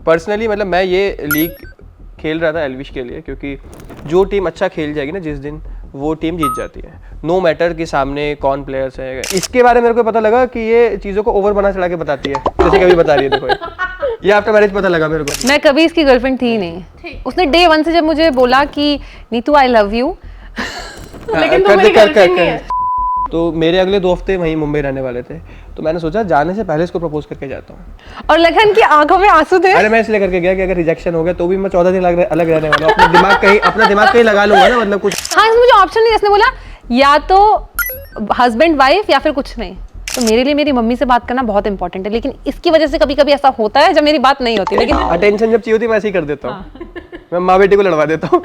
Personally मतलब मैं ये लीग खेल रहा था एल्विश के लिए, क्योंकि जो टीम अच्छा खेल जाएगी ना जिस दिन, वो टीम जीत जाती है, नो मैटर कि सामने कौन प्लेयर्स है। इसके बारे में मेरे को पता लगा कि ये चीज़ों को ओवर बना चढ़ा के बताती है, जैसे कभी बता रही है। देखो ये आफ्टर मैरिज पता लगा मेरे को। मैं कभी इसकी गर्लफ्रेंड थी नहीं। उसने डे 1 से जब मुझे बोला कि नीतू आई लव यू, लेकिन तो मेरी गर्लफ्रेंड नहीं है। तो मेरे अगले 2 हफ्ते वहीं मुंबई रहने वाले थे, तो मैंने सोचा जाने से पहले इसको प्रपोज करके जाता हूँ। और लखन की आंखों में आंसू थे। अरे मैं इसलिए करके गया कि अगर रिजेक्शन हो गया तो भी मैं 14 दिन अलग रहने वाला हूँ, अपना दिमाग कहीं लगा लूंगा ना, मतलब कुछ। हाँ, मुझे ऑप्शन नहीं। इसने बोला या तो हस्बैंड वाइफ या फिर कुछ नहीं। तो मेरे लिए मेरी मम्मी से बात करना बहुत इंपॉर्टेंट है, लेकिन इसकी वजह से कभी कभी ऐसा होता है जब मेरी बात नहीं होती। लेकिन अटेंशन जब चाहिए होती है मैं ऐसे ही कर देता हूँ। मैं माँ बेटी को लड़वा देता हूँ।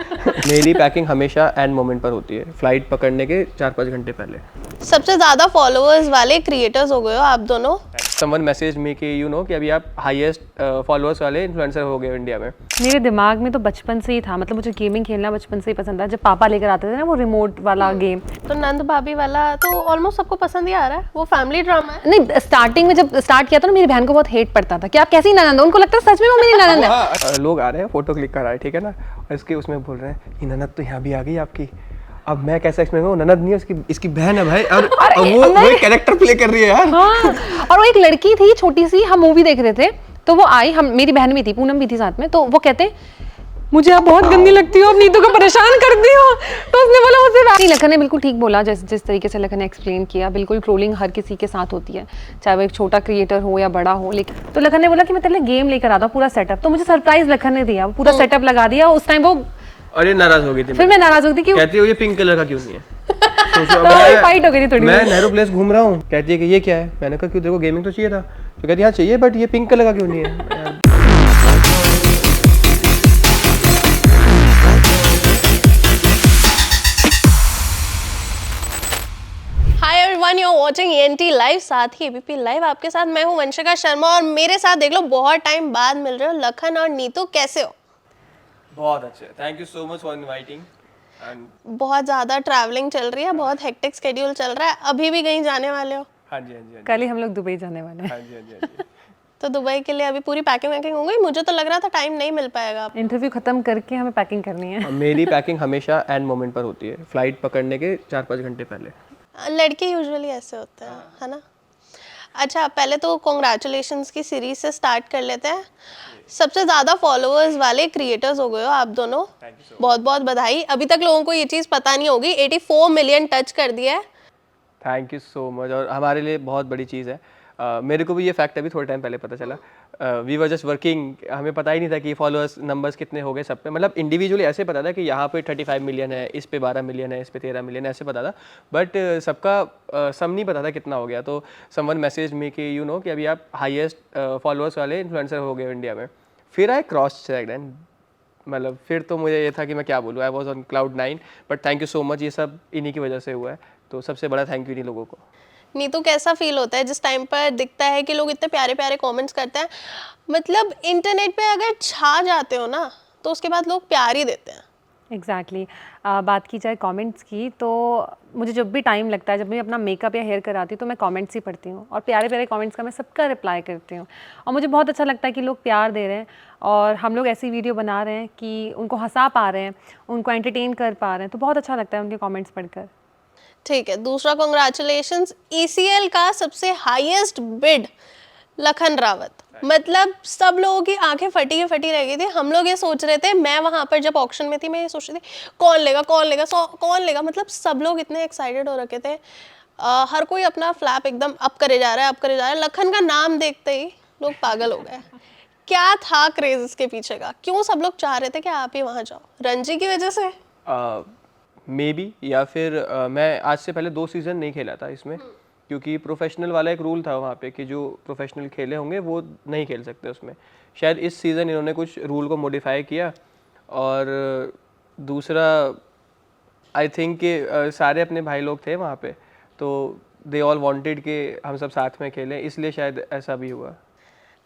मेरी पैकिंग हमेशा एंड मोमेंट पर होती है, फ्लाइट पकड़ने के 4-5 घंटे पहले। सबसे ज्यादा फॉलोअर्स वाले क्रिएटर्स हो गए हो आप दोनों। समवन मैसेज मी कि यू नो कि अभी आप हाईएस्ट फॉलोअर्स वाले इन्फ्लुएंसर हो गए इंडिया में। मेरे दिमाग में तो बचपन से ही था, मतलब मुझे गेमिंग खेलना बचपन से ही पसंद था। जब पापा लेकर आते थे ना वो रिमोट वाला गेम, तो नंद भाभी वाला तो ऑलमोस्ट सबको पसंद ही आ रहा है, वो फैमिली ड्रामा है। नहीं, स्टार्टिंग में जब स्टार्ट किया था ना, मेरी बहन को बहुत हेट पड़ता था कि आप कैसी ननंद हो। उनको लगता है सच में वो मेरी ननंद है। लोग आ रहे हैं, फोटो क्लिक कर रहा है, ठीक है ना, और इसके उसमें बोल रहे हैं ये ननद तो यहाँ भी आ गई आपकी। अब मैं कैसे एक्सप्लेन करूँ, ननद नहीं है इसकी बहन है भाई, और वो एक कैरेक्टर प्ले कर रही है यार। हाँ, और वो एक लड़की थी छोटी सी, हम मूवी देख रहे थे तो वो आई, हम मेरी बहन भी थी, पूनम भी थी साथ में, तो वो कहते मुझे आप बहुत गंदी लगती हो, अब नीतू को परेशान करती हो। तो उसने बोला मुझसे बात नहीं। लखन ने बिल्कुल ठीक बोला, जिस तरीके से लखन ने एक्सप्लेन किया। बिल्कुल ट्रोलिंग हर किसी के साथ होती है, चाहे वो एक छोटा क्रिएटर हो या बड़ा हो। लेकिन तो लखन ने बोला कि मैं तेरे लिए गेम लेकर आता हूँ, पूरा सेटअप। तो मुझे सरप्राइज लखन ने दिया, पूरा सेटअप लगा दिया। उस टाइम वो, और ये नाराज हो गई थी। फिर मैं नाराज हो गई थी, कहती हो ये पिंक कलर का क्यों नहीं है। फाइट हो गई थी थोड़ी। मैं नेहरू प्लेस घूम रहा हूँ, कहती है कि ये क्या है। मैंने कहा क्यों, देखो गेमिंग तो चाहिए था। तो कहती है हाँ चाहिए, बट ये पिंक कलर का क्यों नहीं है। Hi everyone, you are watching ENT live, साथ ही ABP लाइव। आपके साथ मैं हूँ वंशिका शर्मा, और मेरे साथ देख लो बहुत टाइम बाद मिल रहे हो लखन और नीतू। कैसे हो? बहुत अच्छे, thank you so much for inviting. बहुत ज्यादा ट्रैवलिंग चल रही है, बहुत हेक्टिक स्केड्यूल चल रहा है। अभी भी कहीं जाने वाले हो? हाँ जी हाँ जी। कल ही हम लोग दुबई जाने वाले हैं। हाँ जी हाँ जी हाँ जी। तो दुबई के लिए अभी पूरी पैकिंग वैकिंग हो गई? मुझे तो लग रहा था टाइम नहीं मिल पाएगा। इंटरव्यू खत्म करके हमें पैकिंग करनी है। मेरी पैकिंग हमेशा एंड मोमेंट पर होती है, फ्लाइट पकड़ने के 4-5 घंटे पहले। लड़के यूजुअली ऐसे होते हैं, है ना। अच्छा, पहले तो कॉन्ग्रेचुलेशंस की सीरीज से स्टार्ट कर लेते हैं। सबसे ज़्यादा फॉलोअर्स वाले क्रिएटर्स हो गए हो आप दोनों, बहुत बहुत बधाई। अभी तक लोगों को ये चीज़ पता नहीं होगी, 84 मिलियन टच कर दिया है। थैंक यू सो मच, और हमारे लिए बहुत बड़ी चीज़ है। मेरे को भी ये फैक्ट अभी थोड़े टाइम पहले पता चला। वी वर जस्ट वर्किंग, हमें पता ही नहीं था कि फॉलोअर्स नंबर्स कितने हो गए सब पे। मतलब इंडिविजुअली ऐसे पता था कि यहाँ पे 35 मिलियन है, इस पे 12 मिलियन है, इस पे 13 मिलियन है, ऐसे पता था। बट सबका सम नहीं पता था कितना हो गया। तो समवन मैसेज मी कि यू नो कि अभी आप हाईएस्ट फॉलोअर्स वाले इन्फ्लुएंसर हो गए इंडिया में। फिर आई क्रॉस चेक्ड एंड मतलब फिर तो मुझे ये था कि मैं क्या बोलूँ, I was on cloud 9। But thank you so much, ये सब इन्हीं की वजह से हुआ है। तो सबसे बड़ा थैंक यू इन्हीं लोगों को। नीतू, कैसा फील होता है जिस टाइम पर दिखता है कि लोग इतने प्यारे प्यारे कमेंट्स करते हैं? मतलब इंटरनेट पे अगर छा जाते हो ना, तो उसके बाद लोग प्यार ही देते हैं। एग्जैक्टली बात की जाए कमेंट्स की, तो मुझे जब भी टाइम लगता है, जब भी अपना मेकअप या हेयर कराती हूँ, तो मैं कमेंट्स ही पढ़ती हूँ, और प्यारे प्यारे कमेंट्स का मैं सबका रिप्लाई करती हूँ। और मुझे बहुत अच्छा लगता है कि लोग प्यार दे रहे हैं, और हम लोग ऐसी वीडियो बना रहे हैं कि उनको हंसा पा रहे हैं, उनको एंटरटेन कर पा रहे हैं। तो बहुत अच्छा लगता है उनके कमेंट्स पढ़कर। ठीक है, दूसरा कॉन्ग्रेचुलेशंस, ECL का सबसे हाईएस्ट बिड लखन रावत। मतलब सब लोगों की आंखें फटी रह गई थी। हम लोग ये सोच रहे थे, मैं वहाँ पर जब ऑक्शन में थी, मैं ये सोच रही थी कौन लेगा कौन लेगा कौन लेगा। मतलब सब लोग इतने एक्साइटेड हो रखे थे। हर कोई अपना फ्लैप एकदम अप करे जा रहा है। लखन का नाम देखते ही लोग पागल हो गए। क्या था क्रेज इसके पीछे का? क्यों सब लोग चाह रहे थे कि आप ही वहाँ जाओ? रणजी की वजह से मे बी, या फिर मैं आज से पहले 2 सीज़न नहीं खेला था इसमें, क्योंकि प्रोफेशनल वाला एक रूल था वहाँ पे कि जो प्रोफेशनल खेले होंगे वो नहीं खेल सकते उसमें। शायद इस सीज़न इन्होंने कुछ रूल को मॉडिफाई किया। और दूसरा आई थिंक कि सारे अपने भाई लोग थे वहाँ पे, तो दे ऑल वांटेड कि हम सब साथ में खेलें, इसलिए शायद ऐसा भी हुआ।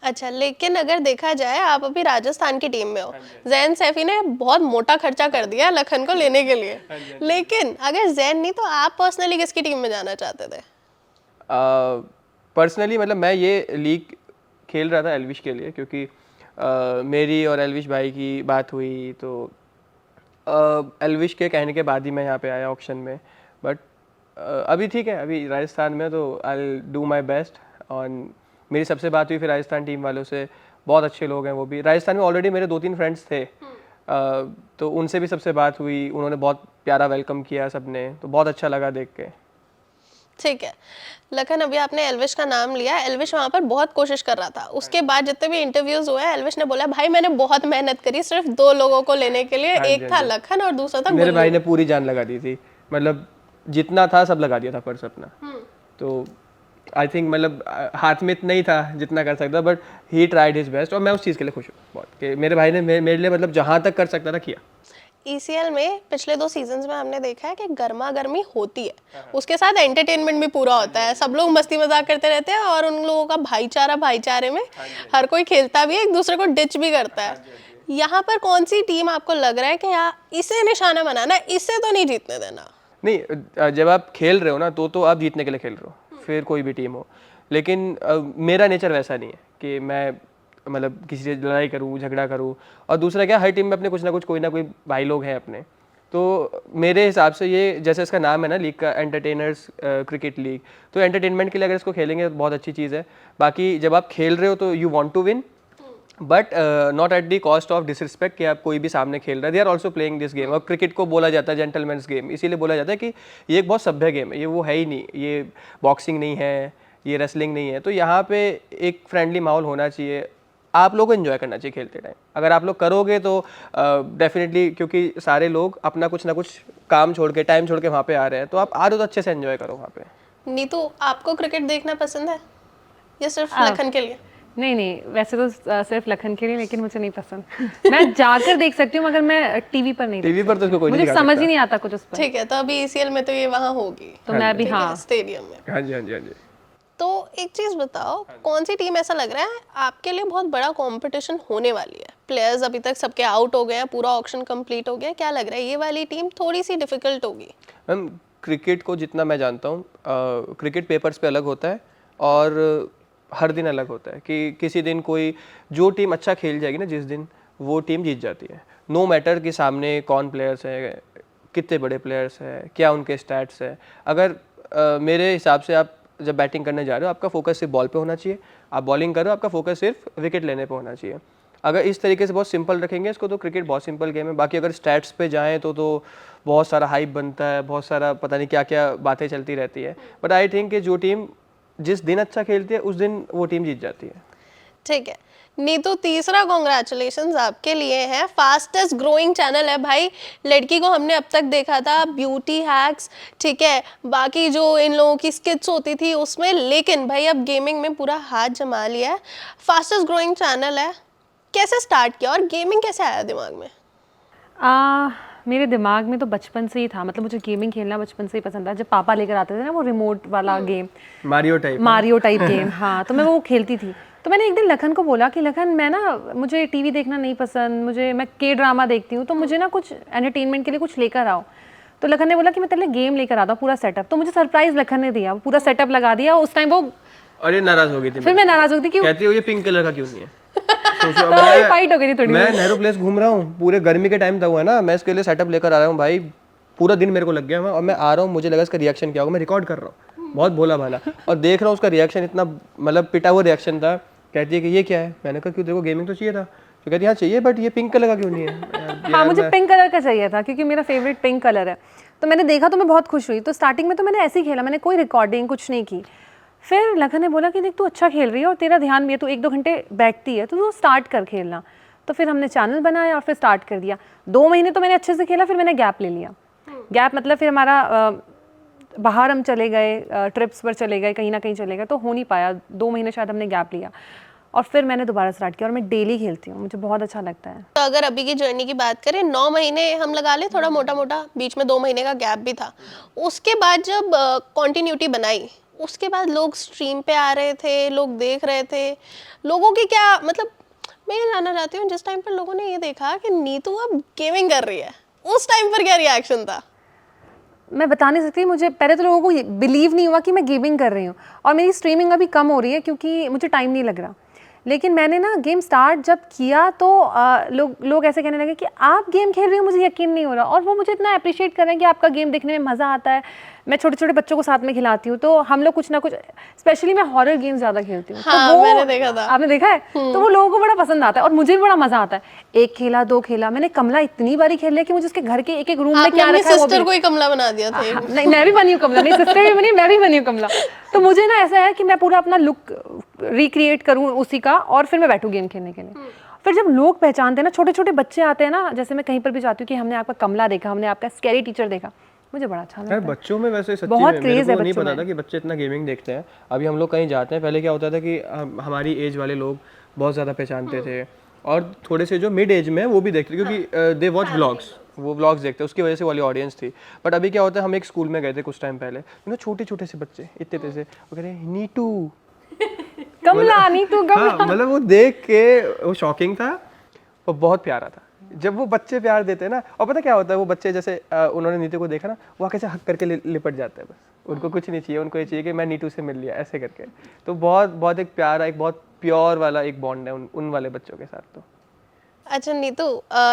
अच्छा, लेकिन अगर देखा जाए, आप अभी राजस्थान की टीम में हो। जैन सैफी ने बहुत मोटा खर्चा कर दिया लखन को लेने के लिए। लेकिन अगर जैन नहीं, तो आप पर्सनली किसकी टीम में जाना चाहते थे? पर्सनली मतलब मैं ये लीग खेल रहा था एल्विश के लिए, क्योंकि मेरी और एल्विश भाई की बात हुई तो एल्विश के कहने के बाद ही मैं यहाँ पे आया ऑक्शन में, बट अभी ठीक है, अभी राजस्थान में तो आई डू माई बेस्ट। और मेरी सबसे बात हुई फिर राजस्थान टीम वालों से, बहुत अच्छे लोग हैं वो भी। राजस्थान में ऑलरेडी मेरे 2-3 फ्रेंड्स थे, तो उनसे भी सबसे बात हुई, उन्होंने बहुत प्यारा वेलकम किया सबने, तो बहुत अच्छा लगा देख के। ठीक है लखन, अभी आपने एल्विश का नाम लिया। एल्विश वहाँ पर बहुत कोशिश कर रहा था, उसके बाद जितने भी इंटरव्यूज हुए एल्विश ने बोला भाई मैंने बहुत मेहनत करी सिर्फ 2 लोगों को लेने के लिए, एक था लखन और दूसरा था मेरे भाई ने पूरी जान लगा दी थी, मतलब जितना था सब लगा दिया था पर्स अपना। तो आई थिंक मतलब हाथ में इतना ही था जितना कर सकता, but he tried his best, और मैं उस चीज़ के लिए खुश हूँ बहुत कि मेरे भाई ने मेरे लिए मतलब जहाँ तक कर सकता था किया। ECL में पिछले 2 सीजन्स में हमने देखा है कि गर्मा गर्मी होती है, उसके साथ एंटरटेनमेंट भी पूरा होता है, सब लोग मस्ती मजाक करते रहते हैं और उन लोगों का भाईचारे में हर कोई खेलता भी है, एक दूसरे को डिच भी करता है। यहाँ पर कौन सी टीम आपको लग रहा है कि यार इसे निशाना बनाना, इससे तो नहीं जीतने देना? नहीं, जब आप खेल रहे हो ना तो आप जीतने के लिए खेल रहे हो, फिर कोई भी टीम हो। लेकिन मेरा नेचर वैसा नहीं है कि मैं मतलब किसी से लड़ाई करूँ, झगड़ा करूँ। और दूसरा क्या, हर टीम में अपने कुछ ना कुछ कोई ना कोई भाई लोग हैं अपने। तो मेरे हिसाब से ये, जैसे इसका नाम है ना लीग का, एंटरटेनर्स क्रिकेट लीग, तो एंटरटेनमेंट के लिए अगर इसको खेलेंगे तो बहुत अच्छी चीज़ है। बाकी जब आप खेल रहे हो तो you want to win, but not at the cost of disrespect कि आप कोई भी सामने खेल रहा है। They are also playing this game. और क्रिकेट को बोला जाता है जेंटलमैन्स गेम, इसीलिए बोला जाता है कि ये एक बहुत सभ्य गेम है, ये वो है ही नहीं, ये बॉक्सिंग नहीं है, ये रेसलिंग नहीं है। तो यहाँ पे एक फ्रेंडली माहौल होना चाहिए, आप लोगों को एंजॉय करना चाहिए खेलते टाइम। अगर आप लोग करोगे तो डेफिनेटली, क्योंकि सारे लोग अपना कुछ ना कुछ काम छोड़ के, टाइम छोड़ के वहाँ पे आ रहे हैं, तो आप आ दो तो अच्छे से एंजॉय करो वहाँ पे। नीतू, आपको क्रिकेट देखना पसंद है या सिर्फ लखन के लिए? नहीं, वैसे तो सिर्फ लखन के लिए, लेकिन मुझे नहीं पसंद। मैं जाकर देख सकती हूँ मगर मैं टीवी पर नहीं। टीवी पर तो उसको कोई नहीं मुझे समझ ही नहीं आता कुछ उस पर। ठीक है, तो अभी ECL में तो ये वहाँ होगी, तो मैं भी स्टेडियम में। हाँ जी, हाँ जी, हाँ जी। तो एक चीज बताओ, कौन सी टीम ऐसा लग रहा है आपके लिए बहुत बड़ा कंपटीशन होने वाली है? प्लेयर्स अभी तक सबके आउट हो गए हैं, पूरा ऑक्शन कंप्लीट हो गया, क्या लग रहा है ये वाली टीम थोड़ी सी डिफिकल्ट होगी? मैम, क्रिकेट को जितना मैं जानता हूँ, क्रिकेट पेपर्स पे अलग होता है और हर दिन अलग होता है कि किसी दिन कोई जो टीम अच्छा खेल जाएगी ना जिस दिन, वो टीम जीत जाती है। नो मैटर कि सामने कौन प्लेयर्स हैं, कितने बड़े प्लेयर्स हैं, क्या उनके स्टैट्स है। अगर मेरे हिसाब से आप जब बैटिंग करने जा रहे हो, आपका फोकस सिर्फ बॉल पे होना चाहिए। आप बॉलिंग करो, आपका फोकस सिर्फ विकेट लेने पे होना चाहिए। अगर इस तरीके से बहुत सिंपल रखेंगे इसको, तो क्रिकेट बहुत सिंपल गेम है। बाकी अगर स्टैट्स पे जाएँ तो बहुत सारा हाइप बनता है, बहुत सारा पता नहीं क्या क्या बातें चलती रहती है। बट आई थिंक कि जो टीम जिस दिन अच्छा खेलती है उस दिन वो टीम जीत जाती है। ठीक है नीतू, तीसरा कॉन्ग्रेचुलेशंस आपके लिए है। फास्टेस्ट ग्रोइंग चैनल है भाई। लड़की को हमने अब तक देखा था ब्यूटी हैक्स, ठीक है, बाकी जो इन लोगों की स्किट्स होती थी उसमें, लेकिन भाई अब गेमिंग में पूरा हाथ जमा लिया है। फास्टेस्ट ग्रोइंग चैनल है, कैसे स्टार्ट किया और गेमिंग कैसे आया दिमाग में? मेरे दिमाग में तो बचपन से ही था, मतलब मुझे गेमिंग खेलना बचपन से ही पसंद था। जब पापा लेकर आते थे ना वो रिमोट वाला गेम, मारियो टाइप गेम, हाँ, तो मैं वो खेलती थी। तो मैंने एक दिन लखन को बोला कि लखन, मैं ना, मुझे टीवी देखना नहीं पसंद, मैं के ड्रामा देखती हूँ, तो मुझे ना कुछ एंटरटेनमेंट के लिए कुछ लेकर आओ। तो लखन ने बोला कि मैं तेरे लिए गेम लेकर आता हूँ, पूरा सेटअप। तो मुझे सरप्राइज लखन ने दिया, पूरा सेटअप लगा दिया। उस टाइम वो, अरे नाराज हो गई थी, फिर मैं नाराज हो गई कि कहती हो ये पिंक कलर का क्यों नहीं है। फाइट हो गई थी थोड़ी। मैं नेहरू प्लेस घूम रहा हूँ, पूरे गर्मी के टाइम था हुआ ना, मैं इसके लिए सेटअप लेकर आ रहा हूँ भाई, पूरा दिन मेरे को लग गया और मैं आ रहा हूँ, मुझे लगा इसका रिएक्शन क्या होगा, मैं रिकॉर्ड कर रहा हूँ, बहुत भोला भाला, और देख रहा हूँ उसका रिएक्शन इतना मतलब पिटा हुआ रिएक्शन था। कहती है कि ये क्या है, मैंने कहा क्यों, देखो गेमिंग तो चाहिए था। तो कहती है हाँ चाहिए, बट ये पिंक कलर का क्यों नहीं है। हाँ, मुझे पिंक कलर का चाहिए था क्योंकि मेरा फेवरेट पिंक कलर है। तो मैंने देखा तो मैं बहुत खुश हुई। तो स्टार्टिंग में तो मैंने ऐसे ही खेला, मैंने कोई रिकॉर्डिंग कुछ नहीं की। फिर लखन ने बोला कि देख तू अच्छा खेल रही है और तेरा ध्यान भी है, तू 1-2 घंटे बैठती है, तो तू स्टार्ट कर खेलना। तो फिर हमने चैनल बनाया और फिर स्टार्ट कर दिया। 2 महीने तो मैंने अच्छे से खेला, फिर मैंने गैप ले लिया। गैप मतलब फिर हमारा बाहर हम चले गए, ट्रिप्स पर चले गए, कहीं ना कहीं चले गए, तो हो नहीं पाया। 2 महीने शायद हमने गैप लिया और फिर मैंने दोबारा स्टार्ट किया और मैं डेली खेलती हूँ, मुझे बहुत अच्छा लगता है। तो अगर अभी की जर्नी की बात करें, 9 महीने हम लगा ले, थोड़ा मोटा मोटा, बीच में 2 महीने का गैप भी था। उसके बाद जब कॉन्टिन्यूटी बनाई, उसके बाद लोग स्ट्रीम पे आ रहे थे, लोग देख रहे थे, लोगों की क्या, मतलब मैं ये जानना चाहती हूँ, जिस टाइम पर लोगों ने ये देखा कि नीतू अब गेमिंग कर रही है, उस टाइम पर क्या रिएक्शन था? मैं बता नहीं सकती, मुझे पहले तो लोगों को बिलीव नहीं हुआ कि मैं गेमिंग कर रही हूँ। और मेरी स्ट्रीमिंग अभी कम हो रही है क्योंकि मुझे टाइम नहीं लग रहा। लेकिन मैंने ना गेम स्टार्ट जब किया तो लोग ऐसे कहने लगे कि आप गेम खेल रहे हो, मुझे यकीन नहीं हो रहा। और वो मुझे इतना अप्रिशिएट कर रहे हैं कि आपका गेम देखने में मज़ा आता है। मैं छोटे छोटे बच्चों को साथ में खिलाती हूँ, तो हम लोग कुछ ना कुछ, स्पेशली मैं हॉरर गेम ज़्यादा खेलती हूँ। हाँ, तो वो मैंने देखा था। आपने देखा है? तो वो लोगों को बड़ा पसंद आता है और मुझे भी बड़ा मज़ा आता है। 1 खेला 2 खेला, मैंने कमला इतनी बारी खेल लिया कि मुझे उसके घर के एक रूम में आपने क्या अपनी रखा है वो भी सिस्टर को ही कमला बना दिया था। हाँ, नहीं मैं भी बनी हूँ कमला, नहीं सिस्टर भी बनी, मैं भी बनी हूँ कमला। तो मुझे ना ऐसा है कि मैं पूरा अपना लुक रिक्रिएट करूँ उसी का और फिर मैं बैठूँ गेम खेलने के लिए। फिर जब लोग पहचानते हैं ना, छोटे छोटे बच्चे आते हैं ना, जैसे मैं कहीं पर भी जाती हूँ कि हमने आपका कमला देखा, हमने आपका स्कैरी टीचर देखा, मुझे बड़ा अच्छा लगता यार है। बच्चों में वैसे सच्ची बहुत में क्रेज मेरे है को नहीं बच्चों पता में। था कि बच्चे इतना गेमिंग देखते हैं। अभी हम लोग कहीं जाते हैं, पहले क्या होता था कि हमारी एज वाले लोग बहुत ज़्यादा पहचानते थे और थोड़े से जो मिड एज में हैं वो भी देखते थे क्योंकि दे वॉच व्लॉग्स, वो व्लॉग्स देखते हैं, उसकी वजह से वाली ऑडियंस थी। बट अभी क्या होता है, हम एक स्कूल में गए थे कुछ टाइम पहले, छोटे छोटे से बच्चे इतने से वो कह रहे हैं नीटू कमला नहीं तू कमला। हाँ, मतलब वो देख के वो शॉकिंग था और बहुत प्यारा था जब वो बच्चे प्यार देते हैं ना। और पता क्या होता है, वो बच्चे जैसे उन्होंने नीतू को देखा ना, वो कैसे हक करके लिपट जाते हैं, बस उनको कुछ नहीं चाहिए, उनको ये चाहिए कि मैं नीतू से मिल लिया ऐसे करके। तो बहुत बहुत एक प्यारा, एक बहुत प्योर वाला एक बॉन्ड है उन वाले बच्चों के साथ। तो अच्छा नीतू,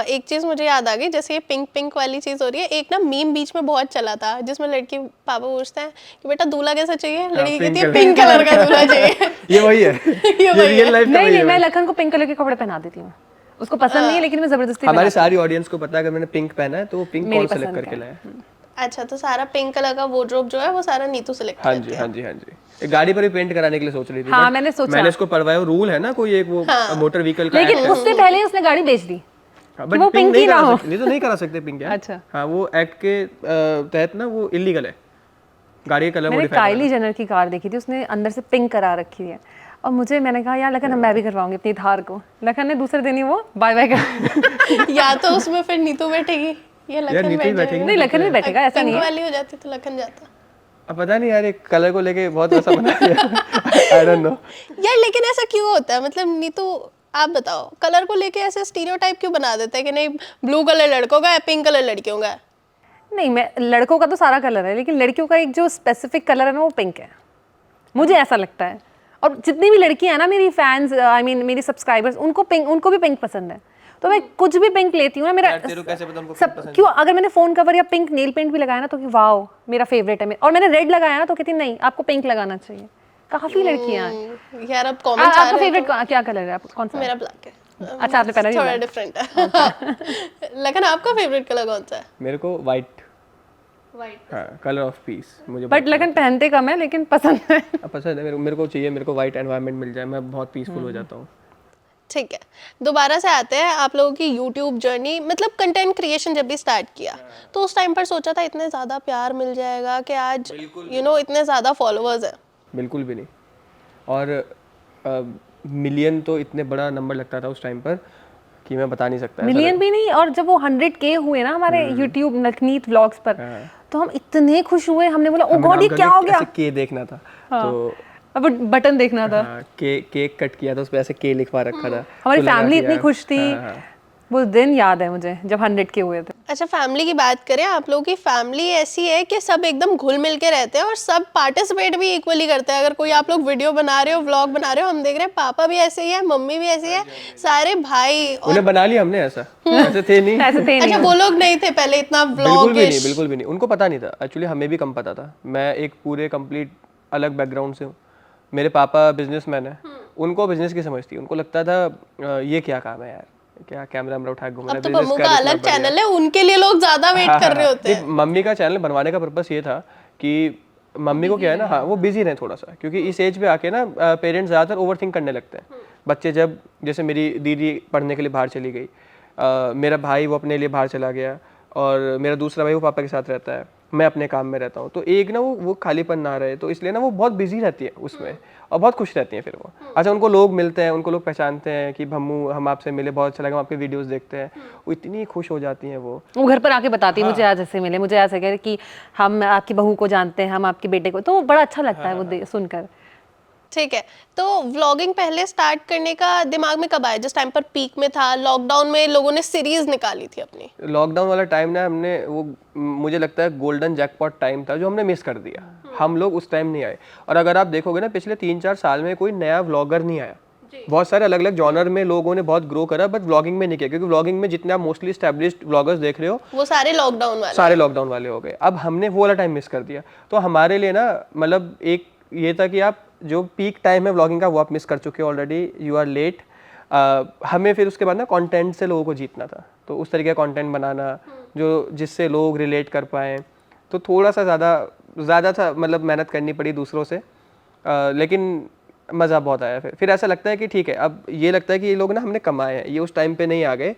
एक चीज मुझे याद आ गई, जैसे ये पिंक पिंक वाली चीज हो रही है, एक ना मीम बीच में बहुत चला था जिसमें लड़की पापा पूछते हैं कि बेटा दूल्हा कैसा चाहिए, लड़की कहती है पिंक कलर का दूल्हा चाहिए। ये वही है, ये रियल लाइफ नहीं नहीं, मैं लखन को पिंक कलर के कपड़े पहना देती हूँ, उसको पसंद नहीं है लेकिन मैं जबरदस्ती हमारी सारी ऑडियंस को पता है अगर मैंने पिंक पहना है तो वो पिंक कौन सेलेक्ट करके लाया। अच्छा, तो सारा पिंक कलर का वार्डरोब जो है वो सारा नीतू सेलेक्ट हाँ जी हाँ जी हाँ जी। एक गाड़ी पर भी पेंट कराने के लिए सोच रही थी। हाँ, but मैंने सोचा। मैंने इसको पढ़वाया, रूल है ना कोई एक वो मोटर व्हीकल का। लेकिन उससे पहले उसने गाड़ी बेच दी। बट वो पिंक pink ही नहीं ना करा हो। सकते, नहीं तो नहीं करा सकते पिंक यार। अच्छा। हाँ, वो एक्ट के तहत ना वो इलीगल है, गाड़ी का कलर मैंने मॉडिफाई। काइली जेनर की कार देखी थी, उसने अंदर से पिंक करा रखी है और मैंने कहा यार लखन मैं भी करवाऊंगी अपनी थार को। लखन ने दूसरे दिन ही वो बाय बाय कर या तो उसमें फिर नीतू बैठेगी या यार लखन नीतू ही बैठ बैठेगी जाएगा। नहीं लखन भी बैठेगा, ऐसा नहीं पिंक है। वाली हो जाती तो लखन जाता। अब पता नहीं यार, एक कलर को लेके बहुत वैसा बना दिया। आई डोंट नो यार लेकिन ऐसा क्यों होता है, मतलब नीतू आप बताओ, कलर को लेके ऐसे स्टीरियोटाइप क्यों बना देते हैं कि नहीं ब्लू कलर लड़कों का है, पिंक कलर लड़कियों का है? नहीं, मैं लड़कों का तो सारा कलर है लेकिन लड़कियों का एक जो स्पेसिफिक कलर है ना वो पिंक है, मुझे ऐसा लगता है। और जितनी भी लड़कियां हैं ना मेरी फैंस, आई मीन मेरी सब्सक्राइबर्स, उनको भी पिंक पसंद है, तो मैं कुछ भी पिंक लेती हूँ ना। मेरा तेरे को कैसे पता उनको सब क्यों, अगर मैंने फोन कवर या पिंक नेल पेंट भी लगाया ना तो कि वाओ मेरा फेवरेट है, और मैंने रेड लगाया ना तो कहती नहीं आपको पिंक लगाना चाहिए। काफी लड़कियां हैं। यार अब कमेंट्स आ आपका रहे हैं फेवरेट क्या कलर है? कौन सा? मेरा ब्लैक है। अच्छा, आपने पहना थोड़ा डिफरेंट है। लेकिन आपका फेवरेट कलर कौन सा है? मेरे को वाइट, वाइट। हाँ, कलर ऑफ पीस मुझे बट लखन पहनते कम है लेकिन पसंद है। पसंद है। मेरे को चाहिए, मेरे को वाइट एनवायरनमेंट मिल जाए, मैं बहुत पीसफुल हो जाता हूँ। ठीक है, दोबारा से आते हैं आप लोगों की यूट्यूब जर्नी। मतलब कंटेंट क्रिएशन जब भी स्टार्ट किया तो उस टाइम पर सोचा था इतने ज़्यादा प्यार मिल जाएगा कि आज इतने ज़्यादा फॉलोअर्स हैं? बिल्कुल भी नहीं। और मिलियन तो इतने बड़ा नंबर लगता था उस टाइम पर कि मैं बता नहीं सकता। मिलियन भी नहीं, और जब वो 100K हुए ना हमारे यूट्यूब नकनीत व्लॉग्स पर, तो हम इतने खुश हुए, हमने बोला ओ गॉड ये क्या हो गया। के देखना था तो अब बटन देखना था। हाँ, केक कट किया था, उस पे ऐसे के लिखवा रखा था। हमारी तो लगा फैमिली कि इतनी यार, खुश थी। वो दिन याद है मुझे जब 100K हुए थे। अच्छा, फैमिली की बात करें, आप लोगों की फैमिली ऐसी है कि सब एकदम घुल मिल के रहते हैं और सब पार्टिसिपेट भी इक्वली करते हैं। अगर कोई आप लोग वीडियो बना रहे हो, व्लॉग बना रहे हो, हम देख रहे हैं पापा भी ऐसे ही है, मम्मी भी ऐसी है, सारे भाई। उन्हें बना लिया हमने, ऐसा ऐसे थे नहीं। ऐसे थे अच्छा, वो लोग नहीं थे पहले इतना बिल्कुल भी नहीं, व्लॉगिश? बिल्कुल भी नहीं, उनको पता नहीं था। एक्चुअली हमें भी कम पता था। मैं एक पूरे कंप्लीट अलग बैकग्राउंड से हूँ। मेरे पापा बिजनेसमैन है, उनको बिजनेस की समझ थी। उनको लगता था ये क्या काम है यार, क्या कैमरा उठा घूम रहा है, अब तो business मम्मू कर, का इतना अलग बढ़िया। चैनल है, उनके लिए लोग ज्यादा वेट कर रहे होते हैं। नहीं, मम्मी का चैनल बनवाने का पर्पस ये था कि मम्मी को क्या है ना, हाँ, वो बिजी रहे थोड़ा सा, क्योंकि इस एज पे आके ना पेरेंट्स ज़्यादातर ओवरथिंक करने लगते हैं। बच्चे जब, जैसे मेरी दीदी पढ़ने के लिए बाहर चली गई, मेरा भाई वो अपने लिए बाहर चला गया, और मेरा दूसरा भाई वो पापा के साथ रहता है, मैं अपने काम में रहता हूँ, तो एक ना वो खालीपन ना रहे, तो इसलिए ना वो बहुत बिजी रहती है उसमें और बहुत खुश रहती हैं फिर वो। अच्छा, उनको लोग मिलते हैं, उनको लोग पहचानते हैं कि भम्मू हम आपसे मिले, बहुत अच्छा लगा, हम आपके वीडियोस देखते हैं, वो इतनी खुश हो जाती हैं। वो घर पर आके बताती है मुझे आज ऐसे मिले, मुझे ऐसे कह रहे कि हम आपकी बहू को जानते हैं, हम आपके बेटे को, तो बड़ा अच्छा लगता है वो सुनकर। ठीक है, तो व्लॉगिंग पहले स्टार्ट करने का दिमाग में कब आया? जिस टाइम पर पीक में था, लॉकडाउन में लोगों ने सीरीज निकाली थी अपनी। लॉकडाउन वाला टाइम ना, हमने वो, मुझे लगता है गोल्डन जैकपॉट टाइम था जो हमने मिस कर दिया। हम लोग उस टाइम नहीं आए, और अगर आप देखोगे ना पिछले 3-4 साल में कोई नया व्लॉगर नहीं आया। बहुत सारे अलग अलग जॉनर में लोगों ने बहुत ग्रो करा, बट व्लॉगिंग में नहीं किया, क्योंकि व्लॉगिंग में जितने आप मोस्टली एस्टेब्लिश्ड व्लॉगर्स देख रहे हो वो सारे लॉकडाउन वाले हो गए। अब हमने वो वाला टाइम मिस कर दिया, तो हमारे लिए ना मतलब एक ये था कि आप जो पीक टाइम है व्लॉगिंग का वो आप मिस कर चुके हो ऑलरेडी, यू आर लेट। हमें फिर उसके बाद ना कंटेंट से लोगों को जीतना था, तो उस तरीके का कंटेंट बनाना जो जिससे लोग रिलेट कर पाएँ, तो थोड़ा सा ज़्यादा था, मतलब मेहनत करनी पड़ी दूसरों से, लेकिन मज़ा बहुत आया। फिर ऐसा लगता है कि ठीक है, अब ये लगता है कि ये लोग ना हमने कमाए हैं, ये उस टाइम पे नहीं आ गए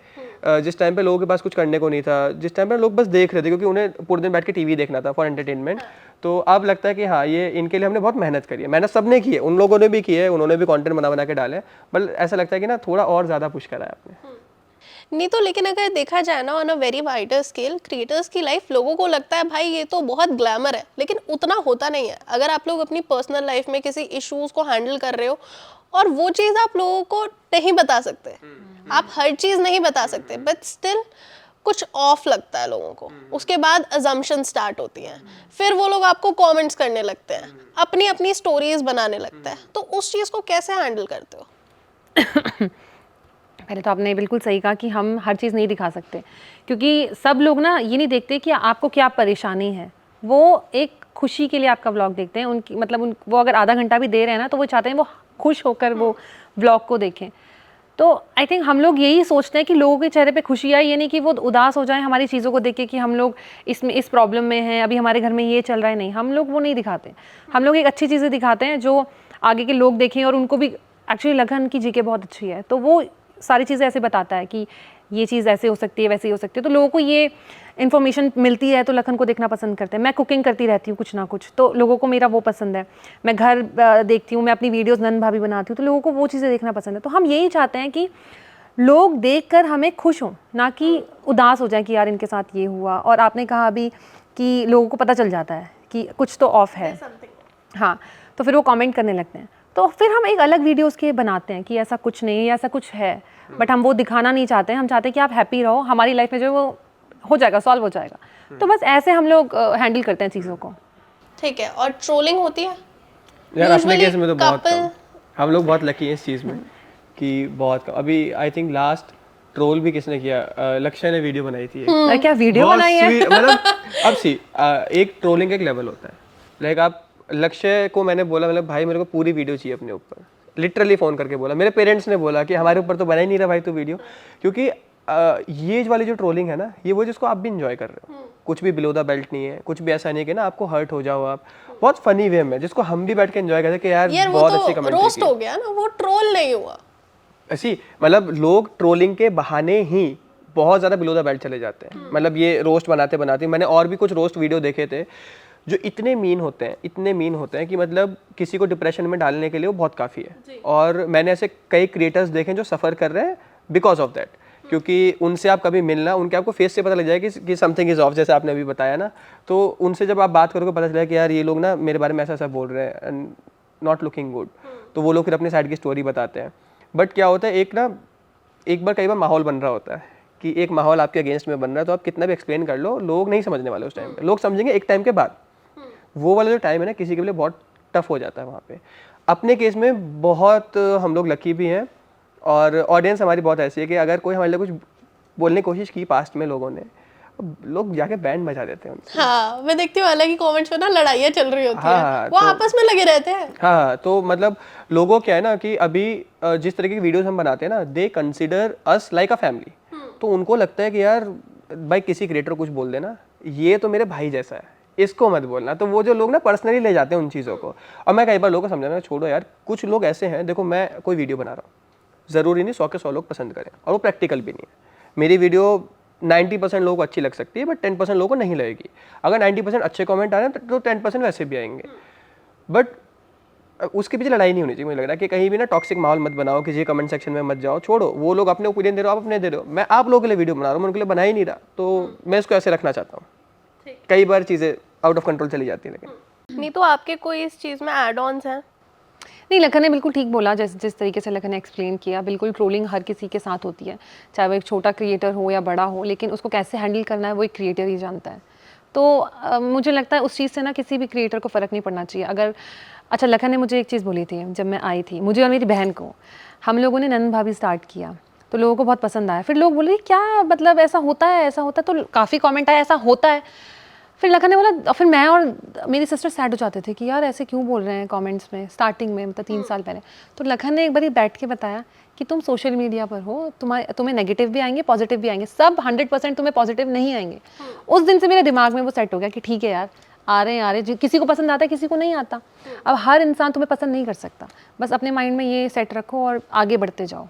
जिस टाइम पे लोगों के पास कुछ करने को नहीं था, जिस टाइम पे लोग बस देख रहे थे, क्योंकि उन्हें पूरे दिन बैठ के टीवी देखना था फॉर एंटरटेनमेंट। तो अब लगता है कि हाँ, ये इनके लिए हमने बहुत मेहनत करी है, मेहनत सबने की है, उन लोगों ने भी की है, उन्होंने भी कंटेंट बना के डाले, बट ऐसा लगता है कि ना थोड़ा और ज़्यादा पुश करा है आपने। नहीं तो लेकिन अगर देखा जाए ना on a very wider scale, creators की लाइफ लोगों को लगता है भाई ये तो बहुत ग्लैमर है, लेकिन उतना होता नहीं है। अगर आप लोग अपनी पर्सनल लाइफ में किसी इश्यूज को हैंडल कर रहे हो और वो चीज़ आप लोगों को नहीं बता सकते, आप हर चीज़ नहीं बता सकते, बट स्टिल कुछ ऑफ लगता है लोगों को, उसके बाद अजम्पशन स्टार्ट होती हैं, फिर वो लोग आपको कमेंट्स करने लगते हैं, अपनी अपनी स्टोरीज बनाने लगता है, तो उस चीज़ को कैसे हैंडल करते हो? पहले तो आपने बिल्कुल सही कहा कि हम हर चीज़ नहीं दिखा सकते, क्योंकि सब लोग ना ये नहीं देखते कि आपको क्या परेशानी है, वो एक खुशी के लिए आपका व्लॉग देखते हैं। उनकी मतलब वो अगर आधा घंटा भी दे रहे हैं ना, तो वो चाहते हैं वो खुश होकर वो व्लॉग को देखें। तो आई थिंक हम लोग यही सोचते हैं कि लोगों के चेहरे पे खुशी आए, ये नहीं कि वो उदास हो जाए हमारी चीज़ों को देख के कि हम लोग इस प्रॉब्लम में हैं, अभी हमारे घर में ये चल रहा है। नहीं, हम लोग वो नहीं दिखाते। हम लोग एक अच्छी चीज़ें दिखाते हैं जो आगे के लोग देखें और उनको भी एक्चुअली लखन की जीके बहुत अच्छी है, तो वो सारी चीज़ें ऐसे बताता है कि ये चीज़ ऐसे हो सकती है, वैसे ही हो सकती है, तो लोगों को ये इन्फॉर्मेशन मिलती है, तो लखन को देखना पसंद करते हैं। मैं कुकिंग करती रहती हूँ कुछ ना कुछ, तो लोगों को मेरा वो पसंद है। मैं घर देखती हूँ, मैं अपनी वीडियोज़ नंद भाभी बनाती हूँ, तो लोगों को वो चीज़ें देखना पसंद है। तो हम यही चाहते हैं कि लोग देखकर हमें खुश हों, ना कि उदास हो जाए कि यार इनके साथ ये हुआ। और आपने कहा अभी कि लोगों को पता चल जाता है कि कुछ तो ऑफ है, हाँ, तो फिर वो कमेंट करने लगते हैं। तो फिर हम एक अलग वीडियो उसके बनाते हैं कि ऐसा कुछ नहीं है, ऐसा कुछ है, बट हम वो दिखाना नहीं चाहते हैं। हम चाहते हैं कि आप हैप्पी रहो, हमारी लाइफ में जो वो हो जाएगा, सॉल्व हो जाएगा। तो बस ऐसे हम लोग हैंडल करते हैं चीज़ों को। ठीक है। और ट्रोलिंग होती है यार अपने केस में तो बहुत कम। हम लोग बहुत लकी हैं इस चीज़ में कि बहुत कम। अभी आई थिंक लास्ट ट्रोल भी किसने किया, लक्ष्य ने वीडियो बनाई थी। क्या वीडियो बनाई है? मतलब अब एक ट्रोलिंग एक लेवल होता है, लाइक आप लक्ष्य को मैंने बोला, मतलब भाई मेरे को पूरी वीडियो चाहिए अपने ऊपर, लिटरली फ़ोन करके बोला। मेरे पेरेंट्स ने बोला कि हमारे ऊपर तो बना ही नहीं रहा भाई तो वीडियो, क्योंकि ये वाली जो ट्रोलिंग है ना, ये वो जिसको आप भी इंजॉय कर रहे हो, कुछ भी बिलो द बेल्ट नहीं है, कुछ भी ऐसा नहीं है कि ना आपको हर्ट हो जाओ आप, बहुत फनी वे में, जिसको हम भी बैठ के एंजॉय करते हैं कि यार बहुत अच्छी कमेंट की। रोस्ट हो गया ना, वो ट्रोल नहीं हुआ। ऐसी मतलब लोग ट्रोलिंग के बहाने ही बहुत ज़्यादा बिलो द बेल्ट चले जाते हैं। मतलब ये रोस्ट बनाते बनाते, मैंने और भी कुछ रोस्ट वीडियो देखे थे जो इतने मीन होते हैं कि मतलब किसी को डिप्रेशन में डालने के लिए वो बहुत काफ़ी है। और मैंने ऐसे कई क्रिएटर्स देखे जो सफ़र कर रहे हैं बिकॉज ऑफ दैट, क्योंकि उनसे आप कभी मिलना, उनके आपको फेस से पता लग जाएगा कि समथिंग इज़ ऑफ, जैसे आपने अभी बताया ना। तो उनसे जब आप बात करोगे पता चलेगा कि यार ये लोग ना मेरे बारे में ऐसा बोल रहे हैं एंड नॉट लुकिंग गुड, तो वो लोग फिर अपने साइड की स्टोरी बताते हैं। बट क्या होता है, कई बार माहौल बन रहा होता है कि एक माहौल आपके अगेंस्ट में बन रहा है, तो आप कितना भी एक्सप्लेन कर लो, लोग नहीं समझने वाले उस टाइम पे। लोग समझेंगे एक टाइम के बाद। वो वाला जो टाइम है ना, किसी के लिए बहुत टफ हो जाता है वहाँ पे। अपने केस में बहुत हम लोग लकी भी हैं, और ऑडियंस हमारी बहुत ऐसी है कि अगर कोई हमारे लिए कुछ बोलने की कोशिश की पास्ट में लोगों ने, लोग जाके बैंड बजा देते हैं उनसे। हाँ, मैं देखती हूँ हालांकि कमेंट्स में ना लड़ाइयाँ चल रही होती है, वो आपस में लगे रहते हैं। हाँ, तो मतलब लोगों क्या है ना कि अभी जिस तरह की वीडियोस हम बनाते हैं ना, they consider us like a family. तो उनको लगता है कि यार भाई किसी क्रिएटर कुछ बोल देना, ये तो मेरे भाई जैसा है, इसको मत बोलना। तो वो जो लोग ना पर्सनली ले जाते हैं उन चीज़ों को। और मैं कई बार लोगों को समझाना, छोड़ो यार, कुछ लोग ऐसे हैं, देखो मैं कोई वीडियो बना रहा हूँ, ज़रूरी नहीं 100 के 100 लोग पसंद करें, और वो प्रैक्टिकल भी नहीं है। मेरी वीडियो 90% लोगों को अच्छी लग सकती है, बट 10% लोगों को नहीं लगेगी। अगर 90% अच्छे कमेंट आ रहे हैं तो 10% वैसे भी आएंगे। बट उसके पीछे लड़ाई नहीं होनी चाहिए। मुझे लग रहा है कि कहीं भी ना टॉक्सिक माहौल मत बनाओ, किसी कमेंट सेक्शन में मत जाओ, छोड़ो। वो लोग अपने ओपिनियन दे रहे हो, आप अपने दे रहे हो। मैं आप लोगों के लिए वीडियो बना रहा हूँ, मैं उनके लिए बना ही नहीं रहा, तो मैं इसको ऐसे रखना चाहता हूँ। कई बार चीज़ें आउट ऑफ कंट्रोल चली जाती है। लेकिन नहीं तो आपके कोई इस चीज़ में एड ऑन्स हैं? नहीं, लखन ने बिल्कुल ठीक बोला, जिस तरीके से लखन ने एक्सप्लेन किया। बिल्कुल ट्रोलिंग हर किसी के साथ होती है, चाहे वो एक छोटा क्रिएटर हो या बड़ा हो, लेकिन उसको कैसे हैंडल करना है वो एक क्रिएटर ही जानता है। तो मुझे लगता है उस चीज़ से ना किसी भी क्रिएटर को फ़र्क नहीं पड़ना चाहिए। अगर अच्छा, लखन ने मुझे एक चीज़ बोली थी जब मैं आई थी, मुझे और मेरी बहन को, हम लोगों ने नंद भाभी स्टार्ट किया तो लोगों को बहुत पसंद आया। फिर लोग बोले क्या मतलब ऐसा होता है, ऐसा होता है, तो काफ़ी कमेंट आया ऐसा होता है। फिर लखन ने बोला, और फिर मैं और मेरी सिस्टर सैड हो जाते थे कि यार ऐसे क्यों बोल रहे हैं कमेंट्स में, स्टार्टिंग में मतलब 3 साल पहले। तो लखन ने एक बार बैठ के बताया कि तुम सोशल मीडिया पर हो, तुम्हें नेगेटिव भी आएंगे पॉजिटिव भी आएंगे, सब 100% तुम्हें पॉजिटिव नहीं आएंगे। उस दिन से मेरे दिमाग में वो सेट हो गया कि ठीक है यार, आ रहे हैं किसी को पसंद आता है किसी को नहीं आता। अब हर इंसान तुम्हें पसंद नहीं कर सकता, बस अपने माइंड में ये सेट रखो और आगे बढ़ते जाओ।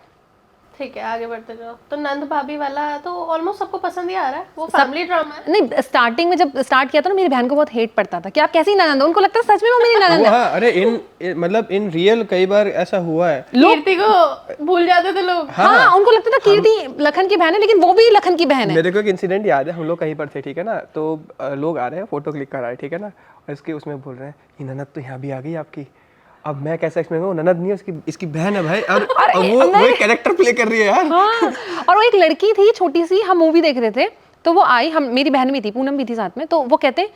ठीक है, आगे बढ़ते जाओ। तो नंद भाभी वाला तो ऑलमोस्ट सबको पसंद ही आ रहा है, वो फैमिली ड्रामा है। नहीं, स्टार्टिंग में जब स्टार्ट किया था ना, मेरी बहन को बहुत हेट पड़ता था कि आप कैसी ननद हो, उनको लगता है सच में वो मेरी ननद है। हाँ, अरे मतलब इन रियल कई बार ऐसा हुआ है, कीर्ति को भूल जाते थे लोग। हाँ, उनको लगता था कीर्ति लखन की बहन है, लेकिन वो भी लखन की बहन है। मेरे को एक इंसिडेंट याद है, हम लोग कहीं पर थे, ठीक है ना, तो लोग आ रहे हैं फोटो क्लिक कर रहे हैं, ठीक है ना, और इसके उसमें बोल रहे हैं ये ननद तो यहाँ भी आ गई आपकी। अब मैं कैसे एक्सप्लेन करूं, ननद नहीं है इसकी बहन है भाई, और वो एक कैरेक्टर प्ले कर रही है यार। हाँ, और वो एक लड़की थी छोटी सी, हम मूवी देख रहे थे तो वो आई, हम मेरी बहन भी थी, पूनम भी थी साथ में, तो वो कहते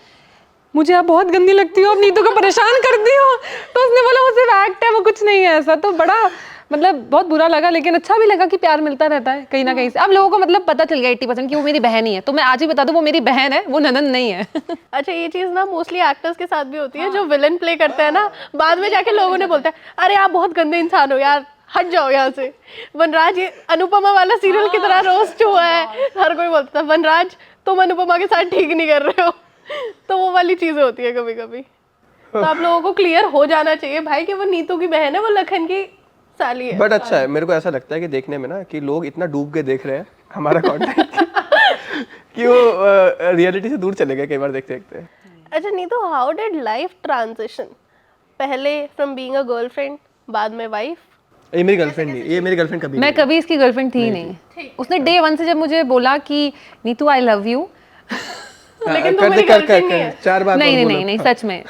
मुझे आप बहुत गंदी लगती हो, आप नीतू को परेशान करती हो। तो उसने बोला वो सिर्फ एक्ट है, वो कुछ नहीं है ऐसा। तो बड़ा मतलब बहुत बुरा लगा, लेकिन अच्छा भी लगा कि प्यार मिलता रहता है कहीं ना कहीं से। अब लोगों को मतलब पता चल गया 80% कि वो मेरी बहन ही है, तो मैं आज ही बता दूं वो मेरी बहन है, वो ननद नहीं है। अच्छा, ये चीज ना मोस्टली एक्टर्स के साथ भी होती है, जो विलन प्ले करते हैं ना, बाद में जाके लोगों ने बोलते हैं अरे आप बहुत गंदे इंसान हो यार, हट जाओ यहाँ से। वनराज, ये अनुपमा वाला सीरियल की तरह रोस्ट हुआ है, हर कोई बोलता था वनराज तुम अनुपमा के साथ ठीक नहीं कर रहे हो। तो वो वाली चीजें होती है कभी कभी। तो आप लोगों को क्लियर हो जाना चाहिए भाई कि वो नीतू की बहन है, वो लखन की साली है। बट अच्छा है, मेरे को ऐसा लगता है कि देखने में ना कि लोग इतना डूब के देख रहे हैं हमारा कंटेंट कि वो रियलिटी से दूर चले गए कई बार देखते देखते। अच्छा Neetu, how did life transition, पहले फ्रॉम बीइंग अ गर्लफ्रेंड बाद में वाइफ? ये मेरी गर्लफ्रेंड नहीं, ये मेरी गर्लफ्रेंड कभी मैं कभी इसकी गर्लफ्रेंड थी नहीं। उसने डे 1 से जब मुझे बोला कि नीतू आई लव यू, लेकिन तुम मेरी गर्लफ्रेंड नहीं है। 4 बार नहीं सच में।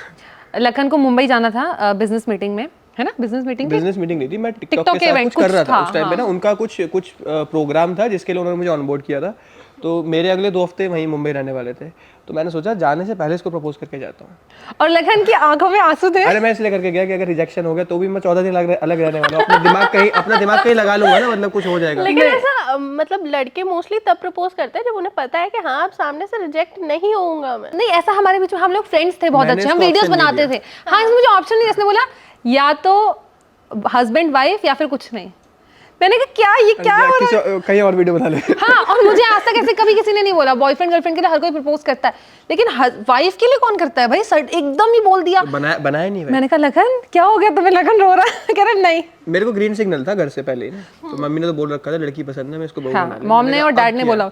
लखन को मुंबई जाना था बिजनेस मीटिंग में, है ना, बिजनेस मीटिंग नहीं थी, मैं टिकटॉक के साथ कुछ कर रहा था उस टाइम पे ना, उनका कुछ प्रोग्राम था जिसके लिए उन्होंने मुझे ऑनबोर्ड किया था। तो मेरे अगले 2 हफ्ते वहीं मुंबई रहने वाले थे, तो मैंने सोचा जाने से पहले इसको प्रपोज करके जाता हूँ। और लखन की आंखों में आंसू थे। अरे मैं इसलिए करके गया कि अगर रिजेक्शन हो गया तो भी मैं 14 दिन अलग रहने वाला हूँ, अपना दिमाग कहीं लगा लूंगा ना, मतलब कुछ हो जाएगा। लेकिन ऐसा मतलब लड़के मोस्टली तब प्रपोज करते हैं जब उन्हें पता है कि हाँ आप सामने से रिजेक्ट नहीं होऊंगा मैं। नहीं, ऐसा हमारे बीच में, हम लोग फ्रेंड्स थे बहुत अच्छे, हम वीडियोस बनाते थे। हाँ, इसमें मुझे ऑप्शन नहीं, इसने बोला या तो हस्बैंड वाइफ या फिर कुछ नहीं। मैंने कहा क्या ये क्या हो रहा है? कहीं और वीडियो बना ले। हाँ, और मुझे आज तक ऐसे कभी किसी ने नहीं बोला। बॉयफ्रेंड गर्लफ्रेंड के लिए हर कोई प्रपोज करता है, लेकिन वाइफ के लिए कौन करता है भाई? एकदम ही बोल दिया। बनाया नहीं भाई। मैंने कहा लखन क्या हो गया तुम्हें? लखन रो रहा है, कह रहा नहीं। मेरे को ग्रीन सिग्नल था घर से पहले ही ना, तो मम्मी ने तो बोल रखा था लड़की पसंद है, मैं इसको बहू बना लूंगा। मॉम ने और डैड ने बोला